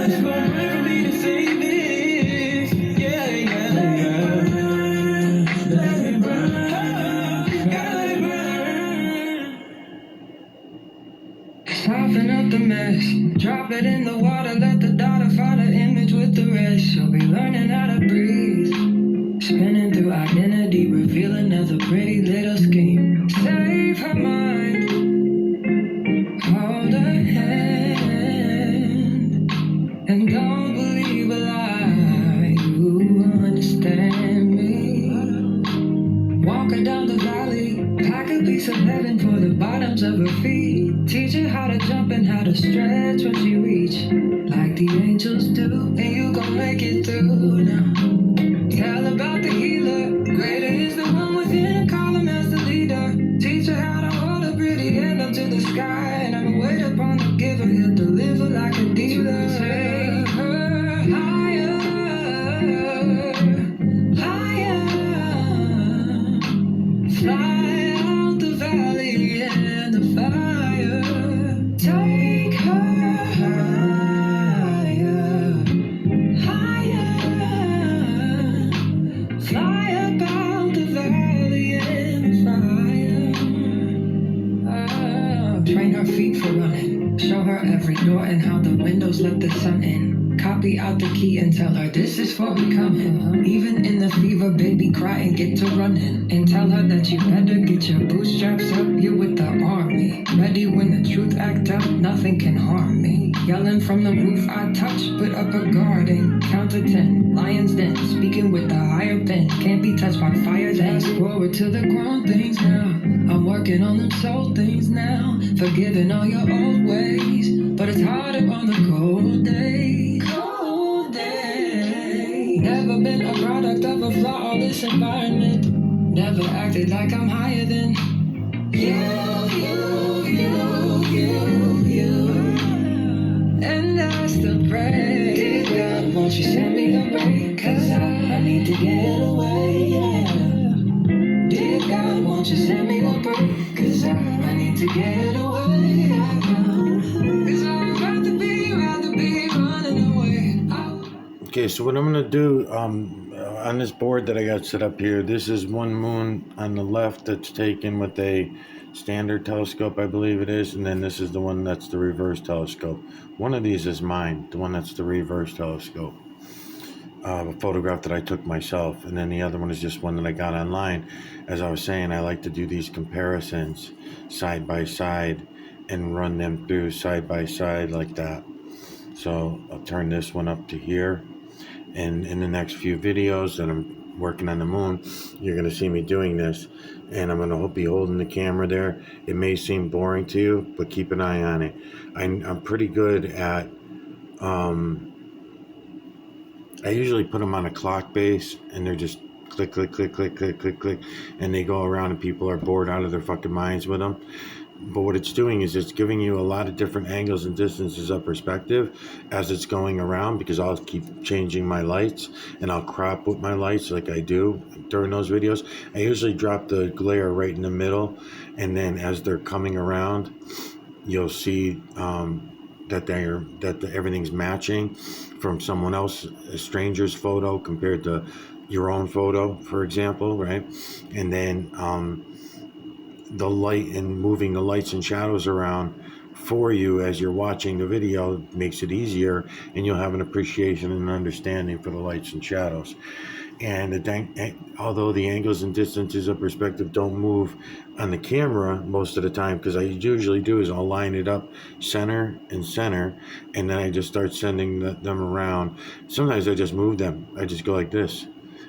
It's gonna rain for me to say this. Yeah, yeah, yeah. Let it burn. Gotta let it burn. Soften up the mess. Drop it in the water. Let the daughter find an image with the rest. She'll be learning how to breathe. Spinning through identity, revealing another pretty little scheme. Save her mind. Hold her hand. And don't believe a lie. You understand me. Walk her down the valley. Pack a piece of heaven for the bottoms of her feet. Teach her how to jump and how to stretch when she reach. Like the angels do. And you gon' make it through now. Tell about the healer. Greater is the one within. Call him as the leader. Teach her how to hold a pretty hand up to the sky. And I'ma wait upon the giver. He'll deliver like a dealer. Take her higher, higher. Fly out the valley and the fire. Take her higher, higher. Fly about the valley and the fire. Train her feet for running. Show her every door and how the windows let the sun in. Copy out the key and tell her this is for becoming. Even in the fever, baby, cry and get to running. And tell her that you better get your bootstraps up. You're with the army. Ready when the truth act up, nothing can harm me. Yelling from the roof I touch, put up a guard and count to 10. Lions den, speaking with a higher pen. Can't be touched by fire then. Fast forward to the grown things now. I'm working on them soul things now. Forgiving all your old ways. But it's harder on the cold day. Cold day. Never been a product of a flawless environment. Never acted like I'm higher than you. And I still pray, dear God, won't you send me a break? Cause I need to get away, yeah. Dear God, won't you send me a break? Cause I need to get away, yeah. Cause I'd rather be running away. Okay, so what I'm gonna do on this board that I got set up here, this is one moon on the left that's taken with a standard telescope, I believe it is, and then this is the one that's the reverse telescope. One of these is mine, the one that's the reverse telescope, a photograph that I took myself, and then the other one is just one that I got online. As I was saying, I like to do these comparisons side by side and run them through side by side like that. So I'll turn this one up to here, and in the next few videos that I'm working on the moon, you're going to see me doing this, and I'm going to be holding the camera there. It may seem boring to you, but keep an eye on it. I'm pretty good at I usually put them on a clock base, and they're just click, click, click, click, click, click, click, and they go around, and people are bored out of their fucking minds with them. But what it's doing is it's giving you a lot of different angles and distances of perspective as it's going around, because I'll keep changing my lights and I'll crop with my lights like I do during those videos. I usually drop the glare right in the middle, and then as they're coming around, you'll see that everything's matching from someone else, a stranger's photo compared to your own photo, for example, right? And then the light and moving the lights and shadows around for you as you're watching the video makes it easier, and you'll have an appreciation and understanding for the lights and shadows. And although the angles and distances of perspective don't move on the camera most of the time, because I usually do is I'll line it up center and center, and then I just start sending them around. Sometimes I just move them. I just go like this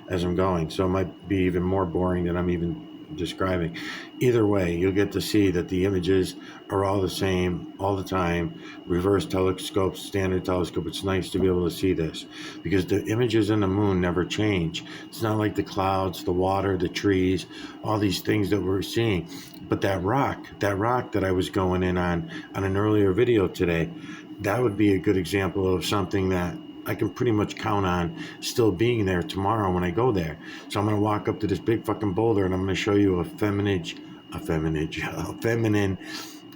as I'm going, so it might be even more boring than I'm even describing. Either way, you'll get to see that the images are all the same all the time. Reverse telescope, standard telescope. It's nice to be able to see this, because the images in the moon never change. It's not like the clouds, the water, the trees, all these things that we're seeing. But that rock that I was going in on an earlier video today, that would be a good example of something that I can pretty much count on still being there tomorrow when I go there. So I'm going to walk up to this big fucking boulder, and I'm going to show you a feminine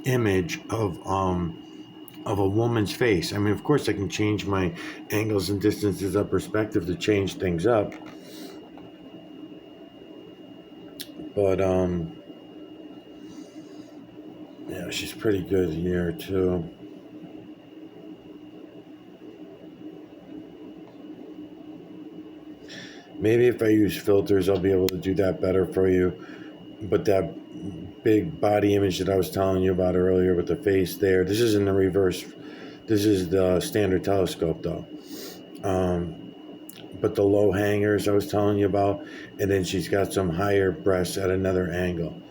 image of of a woman's face. I mean, of course, I can change my angles and distances of perspective to change things up. But, yeah, she's pretty good here, too. Maybe if I use filters, I'll be able to do that better for you. But that big body image that I was telling you about earlier with the face there, this is in the reverse. This is the standard telescope, though. But the low hangers I was telling you about, and then she's got some higher breasts at another angle.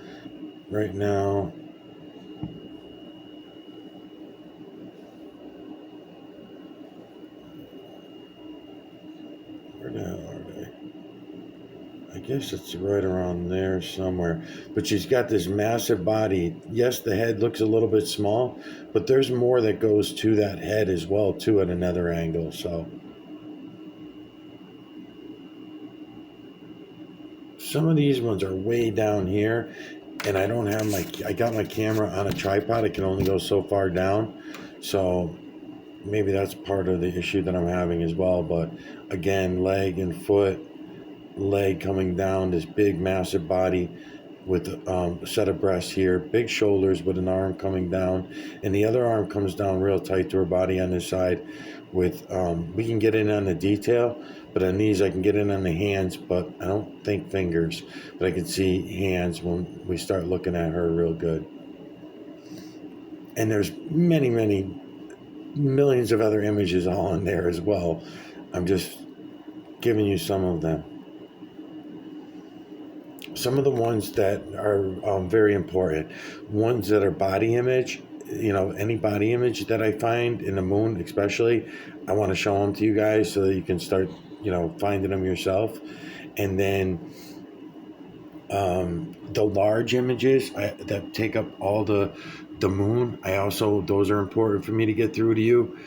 Right now, where the hell are they? I guess it's right around there somewhere. But she's got this massive body. Yes, the head looks a little bit small, but there's more that goes to that head as well, too, at another angle. So some of these ones are way down here, and I don't have I got my camera on a tripod. It can only go so far down. So maybe that's part of the issue that I'm having as well. But again, leg and foot, leg coming down, this big massive body with a set of breasts here, big shoulders with an arm coming down, and the other arm comes down real tight to her body on this side with we can get in on the detail, but on these I can get in on the hands, but I don't think fingers, but I can see hands when we start looking at her real good. And there's many millions of other images all in there as well. I'm just giving you some of them. Some of the ones that are very important, ones that are body image, any body image that I find in the moon especially, I want to show them to you guys so that you can start, finding them yourself. And then the large images that take up all the moon, those are important for me to get through to you.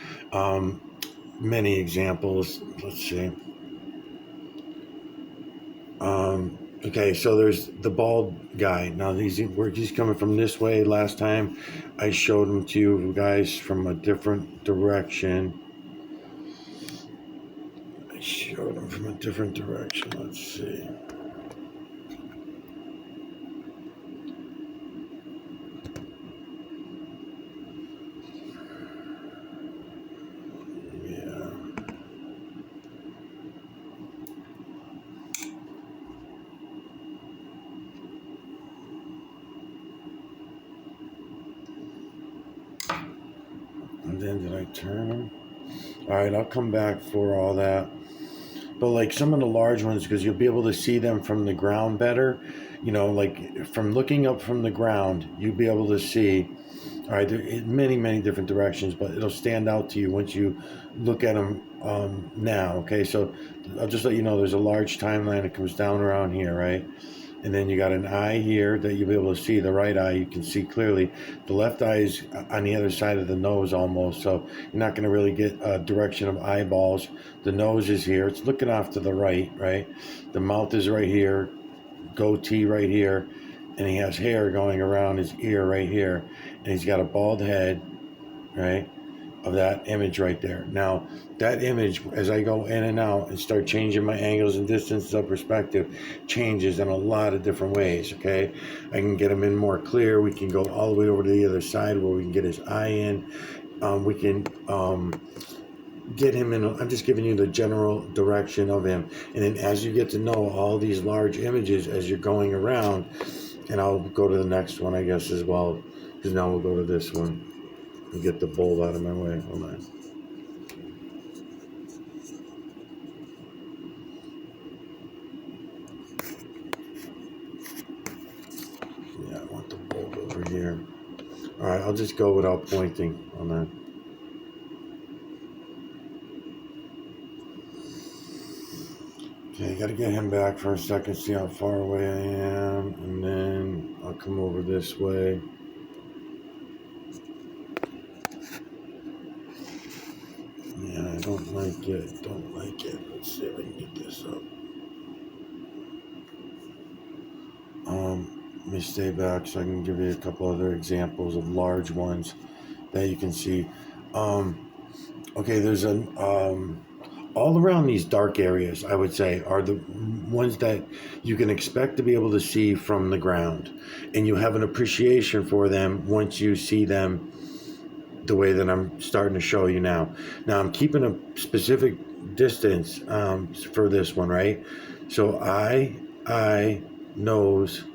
Many examples, let's see. Okay, so there's the bald guy. Now he's coming from this way. Last time I showed him to you guys from a different direction. Let's see. And then did I turn them? All right, I'll come back for all that. But like some of the large ones, because you'll be able to see them from the ground better, like from looking up from the ground, you'll be able to see, all right, in many different directions, but it'll stand out to you once you look at them now, okay? So I'll just let you know there's a large timeline that comes down around here, right? And then you got an eye here that you'll be able to see. The right eye you can see clearly. The left eye is on the other side of the nose almost, so you're not going to really get a direction of eyeballs. The nose is here. It's looking off to the right, right? The mouth is right here, goatee right here, and he has hair going around his ear right here, and he's got a bald head, right, of that image right there. Now, that image, as I go in and out and start changing my angles and distances of perspective, changes in a lot of different ways, okay? I can get him in more clear. We can go all the way over to the other side where we can get his eye in. We can get him in. I'm just giving you the general direction of him. And then as you get to know all these large images as you're going around, and I'll go to the next one, I guess, as well, because now we'll go to this one. And get the bulb out of my way. Hold on. Yeah, I want the bulb over here. All right, I'll just go without pointing on that. Okay, I gotta get him back for a second, see how far away I am, and then I'll come over this way. Yeah, I don't like it. Let's see if I can get this up. Let me stay back so I can give you a couple other examples of large ones that you can see. Okay, there's an all around these dark areas, I would say, are the ones that you can expect to be able to see from the ground, and you have an appreciation for them once you see them the way that I'm starting to show you now. Now I'm keeping a specific distance for this one, right? So eye, nose,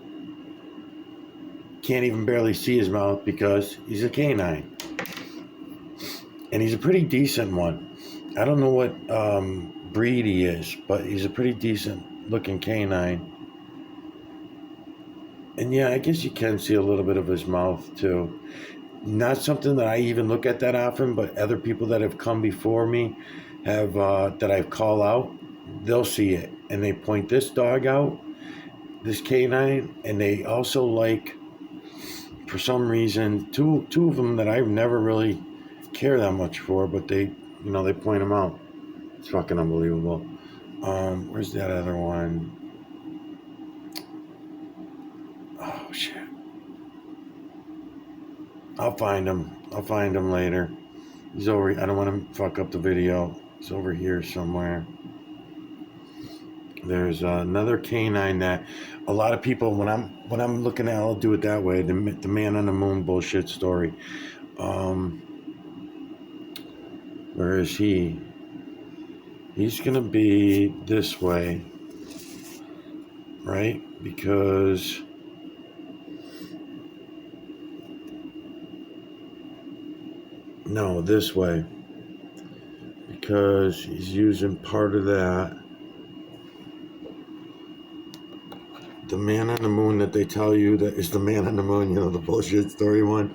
can't even barely see his mouth because he's a canine. And he's a pretty decent one. I don't know what breed he is, but he's a pretty decent looking canine. And yeah, I guess you can see a little bit of his mouth too. Not something that I even look at that often, but other people that have come before me have that I've called out, they'll see it and they point this dog out, this canine, and they also like, for some reason, two of them that I've never really care that much for, but they point them out. It's fucking unbelievable. Where's that other one? Oh shit. I'll find him later. He's over. I don't want to fuck up the video. He's over here somewhere. There's another canine that a lot of people, when I'm looking at, I'll do it that way. The man on the moon bullshit story. Where is he? He's gonna be this way, right? Because no, this way. Because he's using part of that. The man on the moon that they tell you that is the man on the moon, the bullshit story one.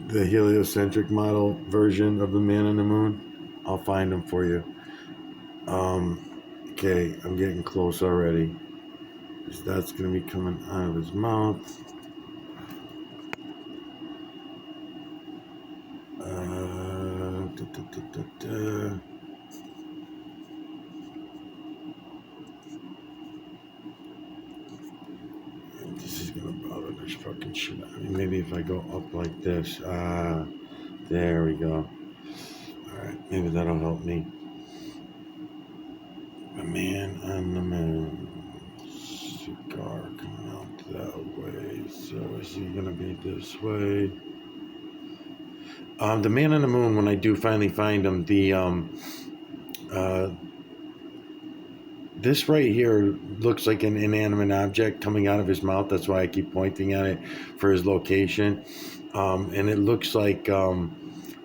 The heliocentric model version of the man on the moon. I'll find him for you. Okay, I'm getting close already. That's going to be coming out of his mouth. This is going to bother this fucking shit. I mean, maybe if I go up like this. There we go. Alright, maybe that'll help me. The man on the moon. Cigar coming out that way. So is he gonna be this way? The man on the moon, when I do finally find him, this right here looks like an inanimate object coming out of his mouth. That's why I keep pointing at it for his location. And it looks like a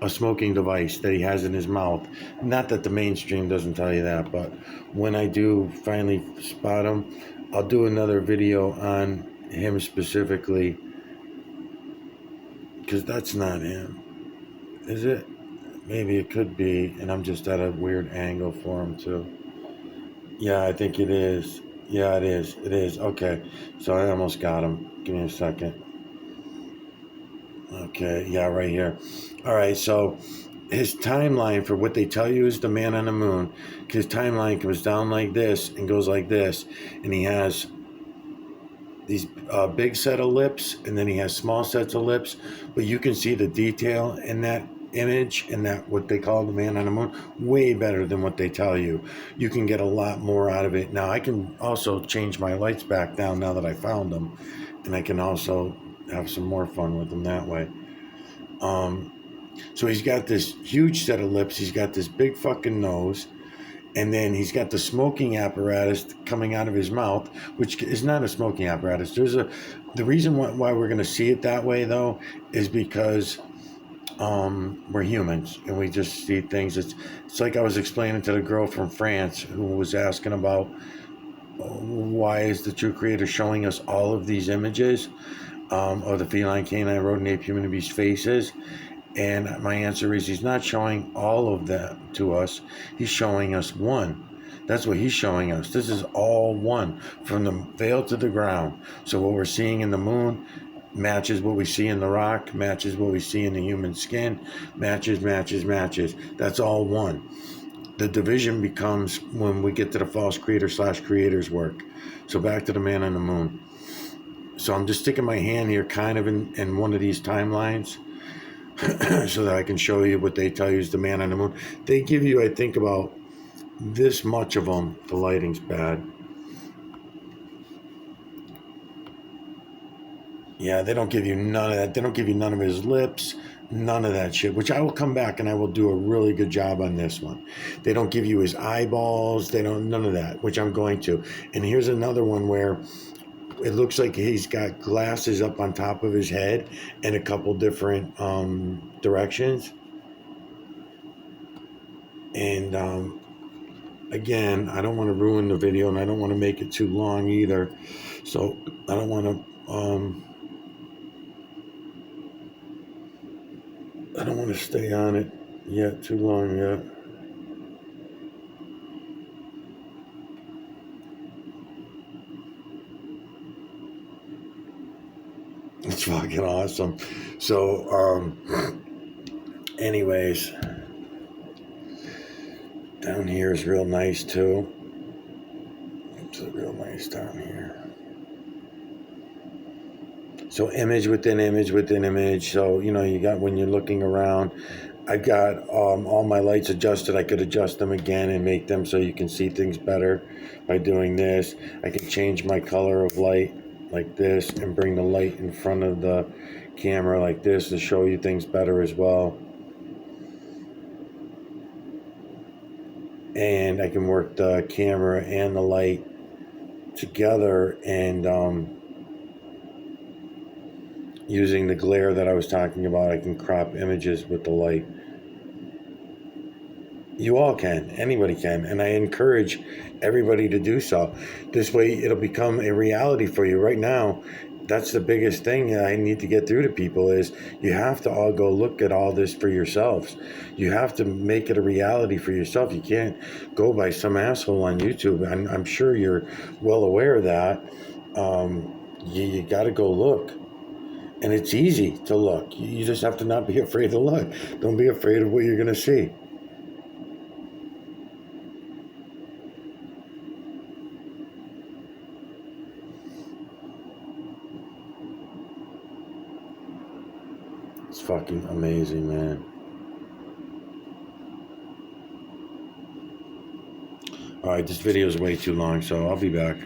smoking device that he has in his mouth. Not that the mainstream doesn't tell you that, but when I do finally spot him, I'll do another video on him specifically, because that's not him. Is it? Maybe it could be, and I'm just at a weird angle for him too. Yeah, I think it is. Yeah, it is. It is. Okay, so I almost got him. Give me a second. Okay, yeah, right here. All right, so his timeline for what they tell you is the man on the moon. His timeline comes down like this and goes like this, and he has these big set of lips, and then he has small sets of lips, but you can see the detail in that image and that what they call the man on the moon way better than what they tell you. You can get a lot more out of it. Now I can also change my lights back down now that I found them, and I can also have some more fun with them that way. So he's got this huge set of lips, he's got this big fucking nose, and then he's got the smoking apparatus coming out of his mouth, which is not a smoking apparatus. The reason why we're going to see it that way though is because we're humans and we just see things. It's like I was explaining to the girl from France who was asking about why is the true creator showing us all of these images of the feline, canine, rodent, ape, human, and beast faces. And my answer is he's not showing all of them to us. He's showing us one. That's what he's showing us. This is all one, from the veil to the ground. So what we're seeing in the moon matches what we see in the rock, matches what we see in the human skin, matches. That's all one. The division becomes when we get to the false creator / creator's work. So back to the man on the moon. So I'm just sticking my hand here kind of in one of these timelines. so that I can show you what they tell you is the man on the moon. They give you, I think, about this much of them. The lighting's bad. Yeah, they don't give you none of that. They don't give you none of his lips, none of that shit, which I will come back and I will do a really good job on this one. They don't give you his eyeballs. They don't, none of that, which I'm going to. And here's another one where it looks like he's got glasses up on top of his head in a couple different directions. And again, I don't want to ruin the video and I don't want to make it too long either. So I don't want to... I don't want to stay on it yet too long yet. It's fucking awesome. So, anyways, down here is real nice too. It's real nice down here. So image within image within image. So, you know, you got, when you're looking around, I got all my lights adjusted. I could adjust them again and make them so you can see things better by doing this. I can change my color of light like this and bring the light in front of the camera like this to show you things better as well. And I can work the camera and the light together, and using the glare that I was talking about, I can crop images with the light. You all can. Anybody can. And I encourage everybody to do so. This way it'll become a reality for you. Right now, that's the biggest thing that I need to get through to people is you have to all go look at all this for yourselves. You have to make it a reality for yourself. You can't go by some asshole on YouTube. I'm sure you're well aware of that. You got to go look. And it's easy to look. You just have to not be afraid to look. Don't be afraid of what you're going to see. It's fucking amazing, man. All right, this video is way too long, so I'll be back.